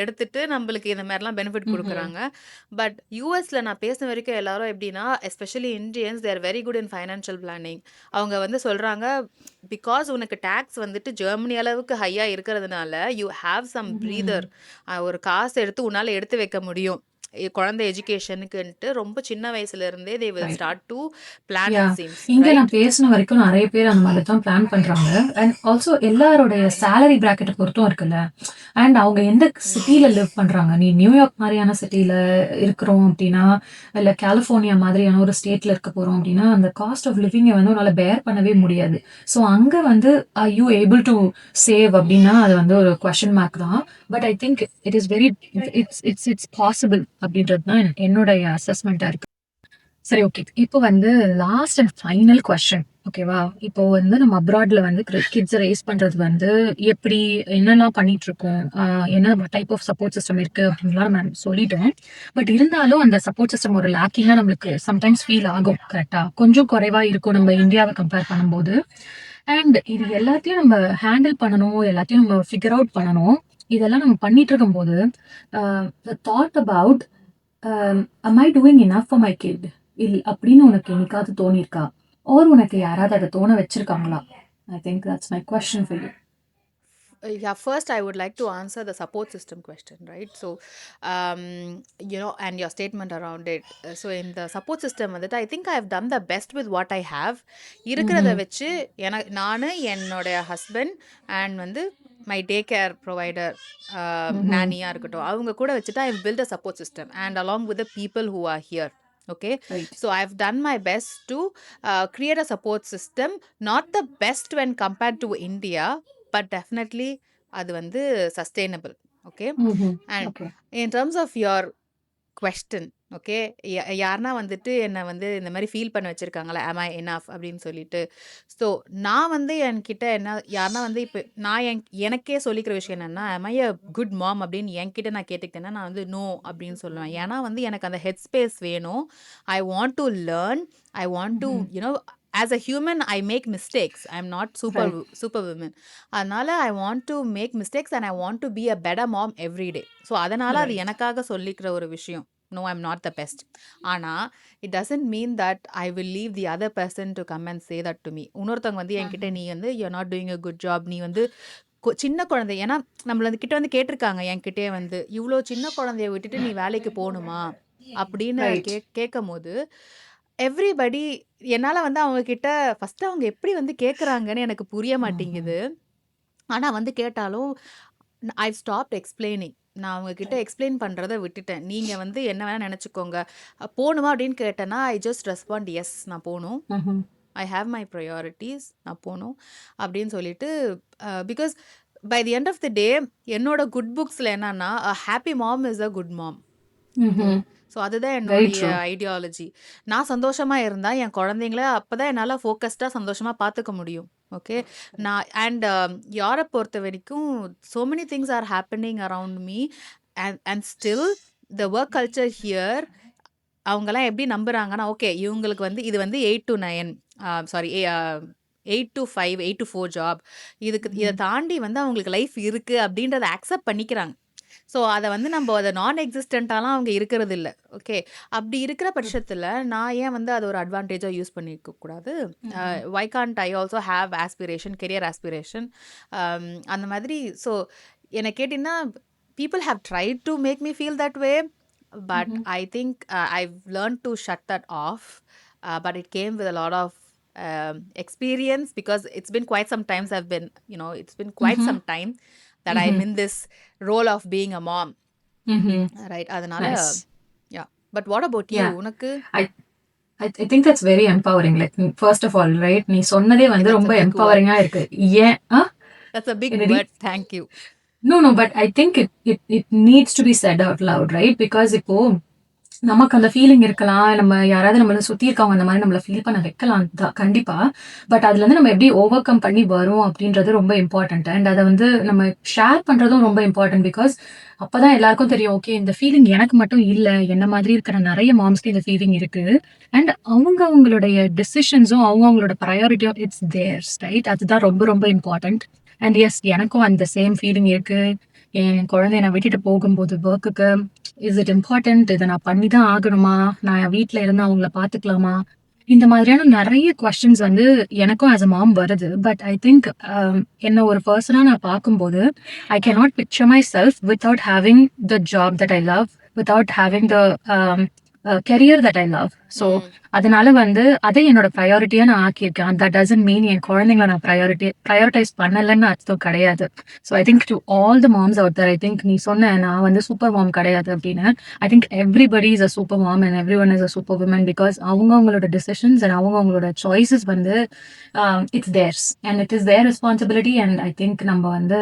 எடுத்துட்டு நம்மளுக்கு இந்த மாதிரிலாம் பெனிஃபிட் கொடுக்குறாங்க. பட் யூஎஸில் நான் பேசின வரைக்கும் எல்லாரும் எப்படின்னா especially Indians they're very good in financial planning. அவங்க வந்து சொல்கிறாங்க பிகாஸ் உனக்கு டேக்ஸ் வந்துட்டு ஜெர்மனி அளவுக்கு ஹையாக இருக்கிறதுனால யூ ஹாவ் சம் ப்ரீதர். ஒரு காசு எடுத்து உன்னால் எடுத்து வைக்க முடியும் குழந்தை எஜுகேஷனுக்குன்ட்டு. ரொம்ப சின்ன வயசுல இருந்தே they will start to plan it seems. இங்க நான் பேசின வரைக்கும் நிறைய பேர் அந்த மாதிரி தான் பிளான் பண்றாங்க. அண்ட் ஆல்சோ எல்லாரோடைய சேலரி பிராக்கெட்டை பொறுத்தும் இருக்குல்ல. அண்ட் அவங்க எந்த சிட்டில லிவ் பண்றாங்க. நீ நியூயார்க் மாதிரியான சிட்டில இருக்கிறோம் அப்படின்னா, இல்ல கலிஃபோர்னியா மாதிரியான ஒரு ஸ்டேட்ல இருக்க போறோம் அப்படின்னா அந்த காஸ்ட் ஆஃப் லிவிங்கை வந்து உன்னால பேர் பண்ணவே முடியாது. ஸோ அங்க வந்து are you able to save அப்படின்னா அது வந்து ஒரு கொஸ்டின் மார்க் தான். But I think it is very it's possible அப்படின்றது தான் என்னுடைய அசஸ்மெண்டா இருக்கு. சரி, ஓகே. இப்போ வந்து லாஸ்ட் அண்ட் ஃபைனல் கொஸ்டின். ஓகேவா? இப்போ வந்து நம்ம அப்ராட்ல வந்து கிட்ஸ ரெய்ஸ் பண்றது வந்து எப்படி என்னலாம் பண்ணிட்டுருக்கோம்? என்ன டைப் ஆஃப் சப்போர்ட் சிஸ்டம் இருக்கு அப்படின்லாம் நான் சொல்லிட்டோம். பட் இருந்தாலும் அந்த சப்போர்ட் சிஸ்டம் ஒரு லேக்கிங்கா நம்மளுக்கு சம்டைம்ஸ் ஃபீல் ஆகும். கரெக்ட்டா? கொஞ்சம் குறைவா இருக்கும் நம்ம இந்தியாவ கம்பேர் பண்ணும்போது. அண்ட் இது எல்லாத்தையும் நம்ம ஹேண்டில் பண்ணணும். எல்லாத்தையும் நம்ம ஃபிகர் அவுட் பண்ணணும். இதெல்லாம் நம்ம பண்ணிட்டு இருக்கும்போது, a the thought about "am I doing enough for my kid?" அப்படின்னு உனக்கு என்னைக்காவது தோணியிருக்கா? ஆர் உனக்கு யாராவது அத தோண வச்சிருக்காங்களா? I think that's my question for you. Yeah, first I would like to answer the support system question, right? So and your statement around it. So in the support system வந்துட்டு I think I have done the best with what I have. இருக்கிறத ம்ஹ்ம். வச்சு நானு என்னோட husband and வந்து my day care provider ம்ஹ்ம். நானியாக இருக்கட்டும், அவங்க கூட வச்சுட்டு ஐ build a support system and along with the people who are here. Okay, right. so I've done my best to create a support system, not the best when compared to India, but definitely அது வந்து sustainable. Okay, ம்ஹ்ம். and okay. in terms of your question, okay, யாருனா வந்துட்டு என்னை வந்து இந்த மாதிரி feel பண்ண வச்சுருக்காங்களா am I enough அப்படின்னு சொல்லிட்டு. ஸோ நான் வந்து என்கிட்ட என்ன யாருனா வந்து இப்போ நான் எனக்கே சொல்லிக்கிற விஷயம் என்னென்னா am I a குட் மாம் அப்படின்னு என்கிட்ட நான் கேட்டுக்கிட்டேன்னா நான் வந்து நோ அப்படின்னு சொல்லுவேன். ஏன்னா வந்து எனக்கு அந்த ஹெட் ஸ்பேஸ் வேணும். I want to learn, I want to ம்ஹ்ம். as a human I make mistakes. I'm not right. superwoman. அதனால I want to make mistakes and I want to be a better mom every day. So அதனால அது right. எனக்காக சொல்லிக்கிற ஒரு விஷயம். No, I'm not the best. ஆனா it doesn't mean that I will leave the other person to come and say that to me. இன்னொருத்தவங்க வந்து என்கிட்ட ம்ஹ்ம். நீ வந்து you're not doing a good job, நீ வந்து சின்ன குழந்தை, ஏன்னா நம்மள கிட்ட வந்து கேட்டிருக்காங்க என்கிட்டயே வந்து இவ்வளோ சின்ன குழந்தைய விட்டுட்டு நீ வேலைக்கு போகணுமா அப்படின்னு ரைட். கேட்கும் போது எவ்ரிபடி என்னால் வந்து அவங்க கிட்ட ஃபஸ்ட்டு அவங்க எப்படி வந்து கேட்குறாங்கன்னு எனக்கு புரிய ம்ஹ்ம். மாட்டேங்குது. ஆனா வந்து கேட்டாலும் ஐ ஸ்டாப்ட் எக்ஸ்பிளைனிங். நான் அவங்க கிட்ட ரைட். எக்ஸ்பிளைன் பண்ணுறத விட்டுட்டேன். நீங்கள் வந்து என்ன வேணால் நினச்சிக்கோங்க. போகணுமா அப்படின்னு கேட்டேன்னா ஐ ஜஸ்ட் ரெஸ்பாண்ட் எஸ், நான் போகணும். ம்ஹ்ம். ஐ ஹாவ் மை ப்ரையாரிட்டிஸ், நான் போகணும் அப்படின்னு சொல்லிட்டு. Because by the end of the day என்னோட குட் புக்ஸில் என்னன்னா a happy mom is a good mom. Okay, hmm. So அதுதான் வெரி என்னுடைய ட்ரூ. ஐடியாலஜி. நான் சந்தோஷமாக இருந்தால் என் குழந்தைங்கள அப்போ தான் என்னால் ஃபோக்கஸ்டாக சந்தோஷமாக பார்த்துக்க முடியும். ஓகே, நான் அண்ட் யாரை பொறுத்த வரைக்கும் so many things are happening around me and still the work culture here, அவங்கெல்லாம் எப்படி நம்புறாங்கன்னா ஓகே இவங்களுக்கு வந்து இது வந்து 8 to 9 sorry 8 to 5 8 to 4 job, இதை ம்ஹ்ம். தாண்டி வந்து அவங்களுக்கு லைஃப் இருக்குது அப்படின்றத அக்செப்ட் பண்ணிக்கிறாங்க. ஸோ அதை வந்து நம்ம அதை நான் எக்ஸிஸ்டண்ட்டாலாம் அவங்க இருக்கிறது இல்லை. ஓகே, அப்படி இருக்கிற பட்சத்தில் நான் ஏன் வந்து அதை ஒரு அட்வான்டேஜாக யூஸ் பண்ணிக்க கூடாது? Hmm. Why can't I also have aspiration, career aspiration அந்த மாதிரி. ஸோ என்னை கேட்டிங்கன்னா people have tried to make me feel that way, but ம்ஹ்ம். I think I've learned to shut that off. But it came with a lot of experience because it's been quite some times it's been quite ம்ஹ்ம். some time that I'm ம்ஹ்ம். in this role of being a mom, hmm. right? அதனால nice. yeah. But what about you? Yeah. உனக்கு I I think that's very empowering. Like first of all right, நீ சொன்னதே வந்து that's a ரொம்ப big word. எம்பவரிங்கா இருக்கு. ஏன் That's a big என்னடி? word. Thank you. No, but I think it needs to be said out loud, right? Because இப்போ நமக்கு அந்த ஃபீலிங் இருக்கலாம். நம்ம யாராவது நம்மள சுத்தி இருக்கவங்க அந்த மாரி நம்மள ஃபீல் பண்ண வைக்கலாம் தான் கண்டிப்பா. பட் அதுலருந்து நம்ம எப்படி ஓவர் கம் பண்ணி வரோம் அப்படின்றது ரொம்ப இம்பார்ட்டன்ட். அண்ட் அத வந்து நம்ம ஷேர் பண்றதும் ரொம்ப இம்பார்ட்டன்ட். பிகாஸ் அப்பதான் எல்லாருக்கும் தெரியும். ஓகே, இந்த ஃபீலிங் எனக்கு மட்டும் இல்ல. என்ன மாதிரி இருக்கிற நெறைய மாம்ஸ்க்கு இந்த ஃபீலிங் இருக்கு. அண்ட் அவங்களுடைய டிசிஷன்ஸும் அவங்களோட பிரையாரிட்டியும் இட்ஸ் தேர்ஸ், ரைட்? அதுதான் ரொம்ப ரொம்ப இம்பார்ட்டன்ட். அண்ட் எஸ், எனக்கும் அந்த சேம் ஃபீலிங் இருக்கு. என் குழந்தைய நான் விட்டுட்டு போகும்போது வொர்க்குக்கு இஸ் இட் இம்பார்ட்டன்ட்? இத நான் பண்ணி தான் ஆகணுமா? நான் என் வீட்ல இருந்து அவங்கள பார்த்துக்கலாமா? இந்த மாதிரியான நெறைய கொஸ்டின்ஸ் வந்து எனக்கும் ஆஸ் அ மாம் வருது. பட் ஐ திங்க் என்ன ஒரு பெர்சனா நான் பார்க்கும்போது, I cannot picture my self without having the job that I love, without having the career that I love. So Mm. அதனால வந்து அதை என்னோட ப்ரையாரிட்டியா நான் ஆக்கியிருக்கேன். தட் டசன்ட் மீன் என் குழந்தைங்கள நான் ப்ரையாரிட்டைஸ் பண்ணலன்னு அர்த்தம் கிடையாது. So I think to all the moms out there, I think நீ சொன்ன நான் வந்து சூப்பர் மாம் கிடையாது அப்படின்னு. I think everybody is a super mom and everyone is a super women. Because அவங்கவங்களோட டிசிஷன்ஸ் அண்ட் அவங்கவங்களோட சாய்ஸஸ் வந்து it's theirs and it is their responsibility. And I think நம்ம வந்து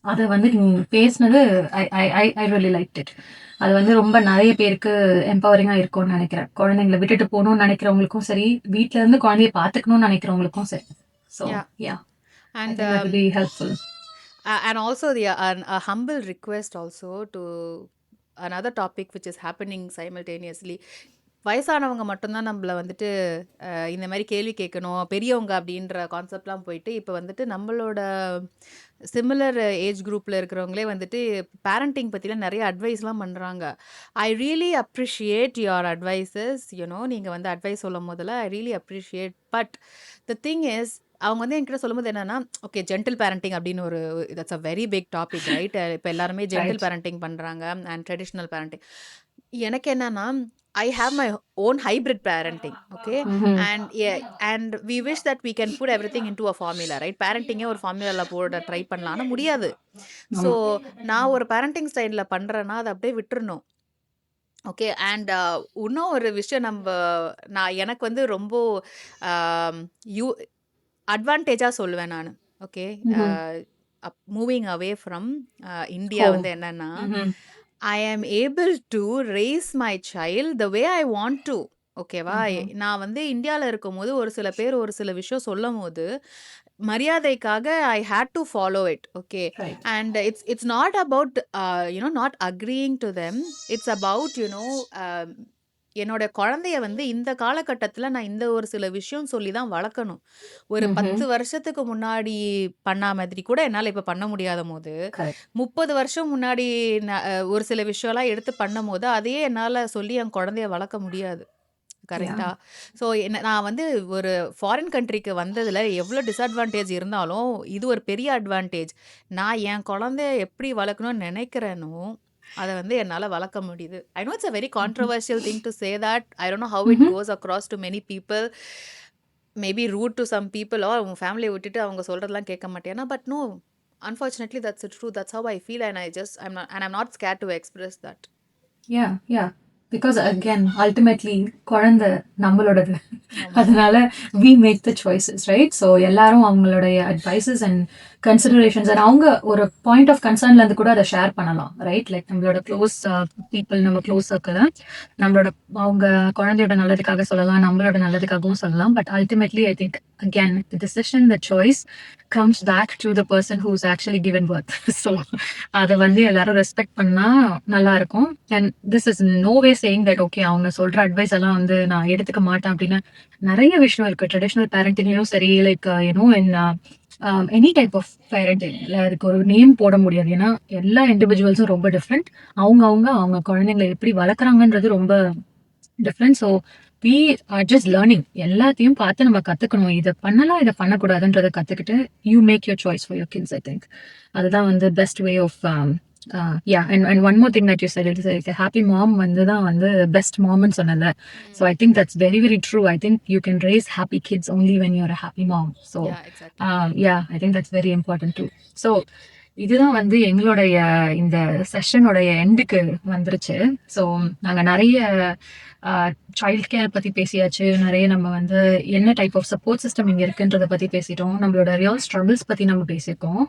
அதை வந்து நீ பேசினது I I I really like it. அது வந்து ரொம்ப நெறைய பேருக்கு எம்பவரிங்கா இருக்கும்னு நெனைக்கிறேன். குழந்தைங்கள விட்டுட்டு போணும்னு நெனைக்கிறவங்களுக்கும் சரி, வீட்ல இருந்து குழந்தைய பார்த்துக்கணும்னு நெனைக்கிறவங்களுக்கும் சரி. So Yeah. yeah, I And think that will be helpful. and also a humble request also to another topic which is happening simultaneously. வயசானவங்க மட்டும்தான் நம்மள வந்துட்டு இந்த மாதிரி கேள்வி கேட்கணும் பெரியவங்க அப்படின்ற கான்செப்ட்லாம் போயிட்டு இப்போ வந்துட்டு நம்மளோட சிமிலர் ஏஜ் குரூப்பில் இருக்கிறவங்களே வந்துட்டு பேரண்டிங் பற்றிலாம் நிறைய அட்வைஸ்லாம் பண்ணுறாங்க. I really appreciate your advices. நீங்கள் வந்து அட்வைஸ் சொல்லும் போதில் I really appreciate. But the thing is அவங்க வந்து என்கிட்ட சொல்லும்போது என்னன்னா, ஓகே ஜென்டில் பேரண்டிங் அப்படின்னு ஒரு that's a very big topic, right? இப்போ எல்லாருமே ஜென்டில் Right. பேரண்டிங் பண்ணுறாங்க அண்ட் ட்ரெடிஷ்னல் பேரண்டிங். எனக்கு என்னன்னா, I have my own hybrid parenting, okay? Mhm. And yeah, and we wish that we can put everything into a formula, right? Parenting ஒரு ஃபார்முலால போட try பண்ணலாம், ஆனா முடியாது. ஸோ ஆமா. நான் ஒரு பேரண்டிங் ஸ்டைல்ல பண்றேன்னா அதை அப்படியே விட்டுறணும். ஓகே. அண்ட் இன்னும் ஒரு விஷயம் எனக்கு வந்து ரொம்ப யூ அட்வான்டேஜா சொல்லுவேன் நான். Okay. Mhm. Moving away from India Home. வந்து என்னன்னா, Mhm. ஐ ஆம் able to race my child the way I want to. ஓகேவா? Mhm. நான் வந்து இந்தியால இருக்கும்போது ஒரு சில பேர் ஒரு சில விஷயம் சொல்லும்போது, மரியாதைக்காக I had to follow it. Okay. Right. And it's not about not agreeing to them. It's about என்னோட குழந்தைய வந்து இந்த காலகட்டத்துல நான் இந்த ஒரு சில விஷயம் சொல்லி தான் வளர்க்கணும். ஒரு 10 Mhm. வருஷத்துக்கு முன்னாடி பண்ணா மாதிரி கூட என்னால இப்ப பண்ண முடியாத போது, Correct. 30 வருஷம் முன்னாடி ஒரு சில விஷயம்லாம் எடுத்து பண்ணும்போது, அதையே என்னால சொல்லி என் குழந்தைய வளர்க்க முடியாது. Yeah. கரெக்ட்டா? ஸோ நான் வந்து ஒரு ஃபாரின் கண்ட்ரிக்கு வந்ததுல எவ்ளோ டிஸ்அட்வான்டேஜ் இருந்தாலும், இது ஒரு பெரிய அட்வான்டேஜ். நான் என் குழந்தைய எப்படி வளர்க்கணும்னு நெனைக்கிறேனோ, அத வந்து என்னால வளர்க்க முடியுது. I know it's a very Mhm. controversial thing to say that. I don't know how it Mhm. goes across to many people. Maybe rude to some people or உங்க ஃபேமிலிய விட்டுட்டு அவங்க சொல்றதெல்லாம் கேட்க மாட்டியான்னா, but no. Unfortunately, that's the truth. That's how I feel and I'm not scared to express that. Yeah, yeah. Because again, ultimately, குழந்தை நம்மளோடது. ஆமா. அதனால we make the choices, right? So எல்லாரும் அவங்களுடைய advices and considerations and அவங்க ஒரு point of கன்சர்ன்ல இருந்து கூட அதை ஷேர் பண்ணலாம், ரைட்? லைக் நம்மளோட க்ளோஸ் பீப்புள், நம்ம க்ளோஸ் சர்க்கிள் நம்மளோட அவங்க குழந்தையோட நல்லதுக்காக சொல்லலாம், நம்மளோட நல்லதுக்காகவும் சொல்லலாம். But ultimately I think again the decision, the choice comes back to the person who's actually given birth. So அதை வந்து எல்லாரும் ரெஸ்பெக்ட் பண்ணா நல்லா இருக்கும். And this is no way saying that okay அவங்க சொல்ற அட்வைஸ் எல்லாம் வந்து நான் எடுத்துக்க மாட்டேன் அப்படின்னு நிறைய விஷயம் இருக்கு. ட்ரெடிஷ்னல் பேரண்டிங்லயும் சரி, like in any type of parenting அதுக்கு ஒரு நேம் போட முடியாது. ஏன்னா எல்லா இண்டிவிஜுவல்ஸும் ரொம்ப டிஃப்ரெண்ட். அவங்க குழந்தைங்களை எப்படி வளர்க்குறாங்கன்றது ரொம்ப different. So we are just learning. எல்லாத்தையும் பார்த்து நம்ம கத்துக்கணும். இதை பண்ணலாம், இதை பண்ணக்கூடாதுன்றதை கத்துக்கிட்டு you make your choice for your kids. I think அதுதான் வந்து best way of yeah. And one more thing that you said, it is like a happy mom வந்து தான் வந்து best momன்னு சொன்னல. So I think that's very very true. I think you can raise happy kids only when you're a happy mom. So Yeah, exactly. yeah, I think that's very important too. So இதுதான் வந்து எங்களுடைய இந்த செஷனோடைய எண்டுக்கு வந்துருச்சு. So நாங்க நிறைய child care பத்தி பேசியாச்சு. நிறைய நம்ம வந்து என்ன டைப் ஆஃப் சப்போர்ட் சிஸ்டம் இங்க இருக்குன்றத பத்தி பேசிட்டோம். நம்மளோட ரியல் ஸ்ட்ரகிள்ஸ் பத்தி நம்ம பேசியிருக்கோம்.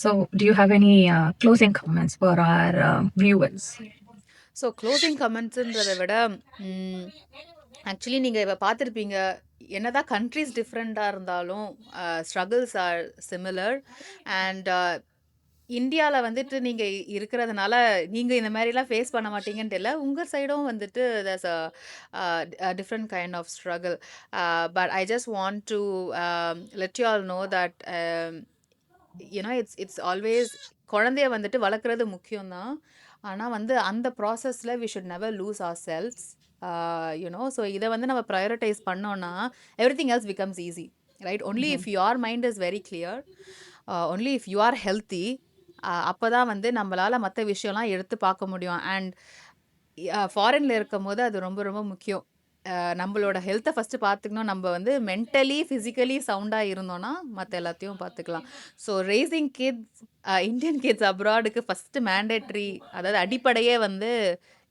So do you have any closing comments for our viewers? So closing கமெண்ட்ஸுன்றத விட ஆக்சுவலி நீங்கள் இப்போ பார்த்துருப்பீங்க, என்னதான் கண்ட்ரீஸ் டிஃப்ரெண்ட்டாக இருந்தாலும் ஸ்ட்ரகிள்ஸ் ஆர் சிமிலர். அண்ட் இந்தியாவில் வந்துட்டு நீங்கள் இருக்கிறதுனால நீங்கள் இந்த மாதிரிலாம் ஃபேஸ் பண்ண மாட்டீங்கன்னு தெரியல. உங்கள் சைடும் வந்துட்டு there's a different kind of struggle. But I just want to let you all know that it's always குழந்தைய வந்துட்டு வளர்க்குறது முக்கியம் தான். ஆனால் வந்து அந்த ப்ராசஸில் we should never lose ourselves. So இதை வந்து நம்ம ப்ரையாரிட்டைஸ் பண்ணோன்னா everything else becomes easy, right? Only if your mind is very clear, only if you are healthy, அப்போ தான் வந்து நம்மளால் மற்ற விஷயம்லாம் எடுத்து பார்க்க முடியும். அண்ட் ஃபாரின்ல இருக்கும்போது அது ரொம்ப ரொம்ப முக்கியம். நம்மளோட ஹெல்த்தை ஃபஸ்ட்டு பார்த்துக்கணும். நம்ம வந்து மென்டலி ஃபிசிக்கலி சவுண்டாக இருந்தோன்னா மற்ற எல்லாத்தையும் பார்த்துக்கலாம். So raising kids Indian kids அப்ராடுக்கு ஃபஸ்ட்டு மேண்டேட்ரி, அதாவது அடிப்படையே வந்து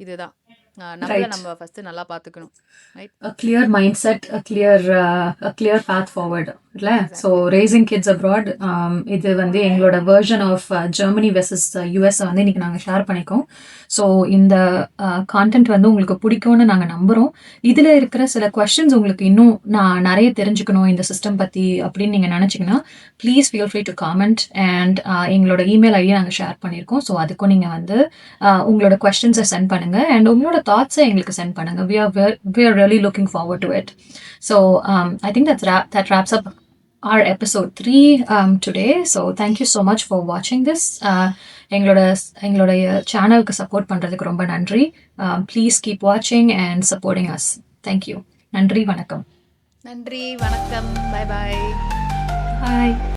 இதுதான். நம்மள ரைட். நம்ம ஃபர்ஸ்ட் நல்லா பார்த்துக்கணும். Right? A clear mindset, a clear path forward. இல்ல? So exactly. raising kids abroad, இது வந்து எங்களோட version of Germany versus US வந்து இன்னைக்கு நாங்கள் ஷேர் பண்ணிக்கோம். ஸோ இந்த கான்டென்ட் வந்து உங்களுக்கு பிடிக்கும்னு நாங்கள் நம்புகிறோம். இதில் இருக்கிற சில கொஸ்டின்ஸ் உங்களுக்கு இன்னும் நான் நிறைய தெரிஞ்சுக்கணும் இந்த சிஸ்டம் பற்றி அப்படின்னு நீங்கள் நினச்சிங்கன்னா please feel free to comment and எங்களோட இமெயில் ஐடியை நாங்கள் ஷேர் பண்ணியிருக்கோம். ஸோ அதுக்கும் நீங்கள் வந்து உங்களோட கொஸ்டின்ஸை சென்ட் பண்ணுங்கள் அண்ட் உங்களோட தாட்ஸை எங்களுக்கு சென்ட் பண்ணுங்கள். We are really looking forward to it. So I think that wraps up our episode 3 today. So thank you so much for watching this. எங்களோட சேனலுக்கு சப்போர்ட் பண்ணுறதுக்கு ரொம்ப நன்றி. ப்ளீஸ் கீப் வாட்சிங் அண்ட் சப்போர்ட்டிங் அஸ். தேங்க்யூ. நன்றி, வணக்கம். நன்றி, வணக்கம், பை பாய். பாய்.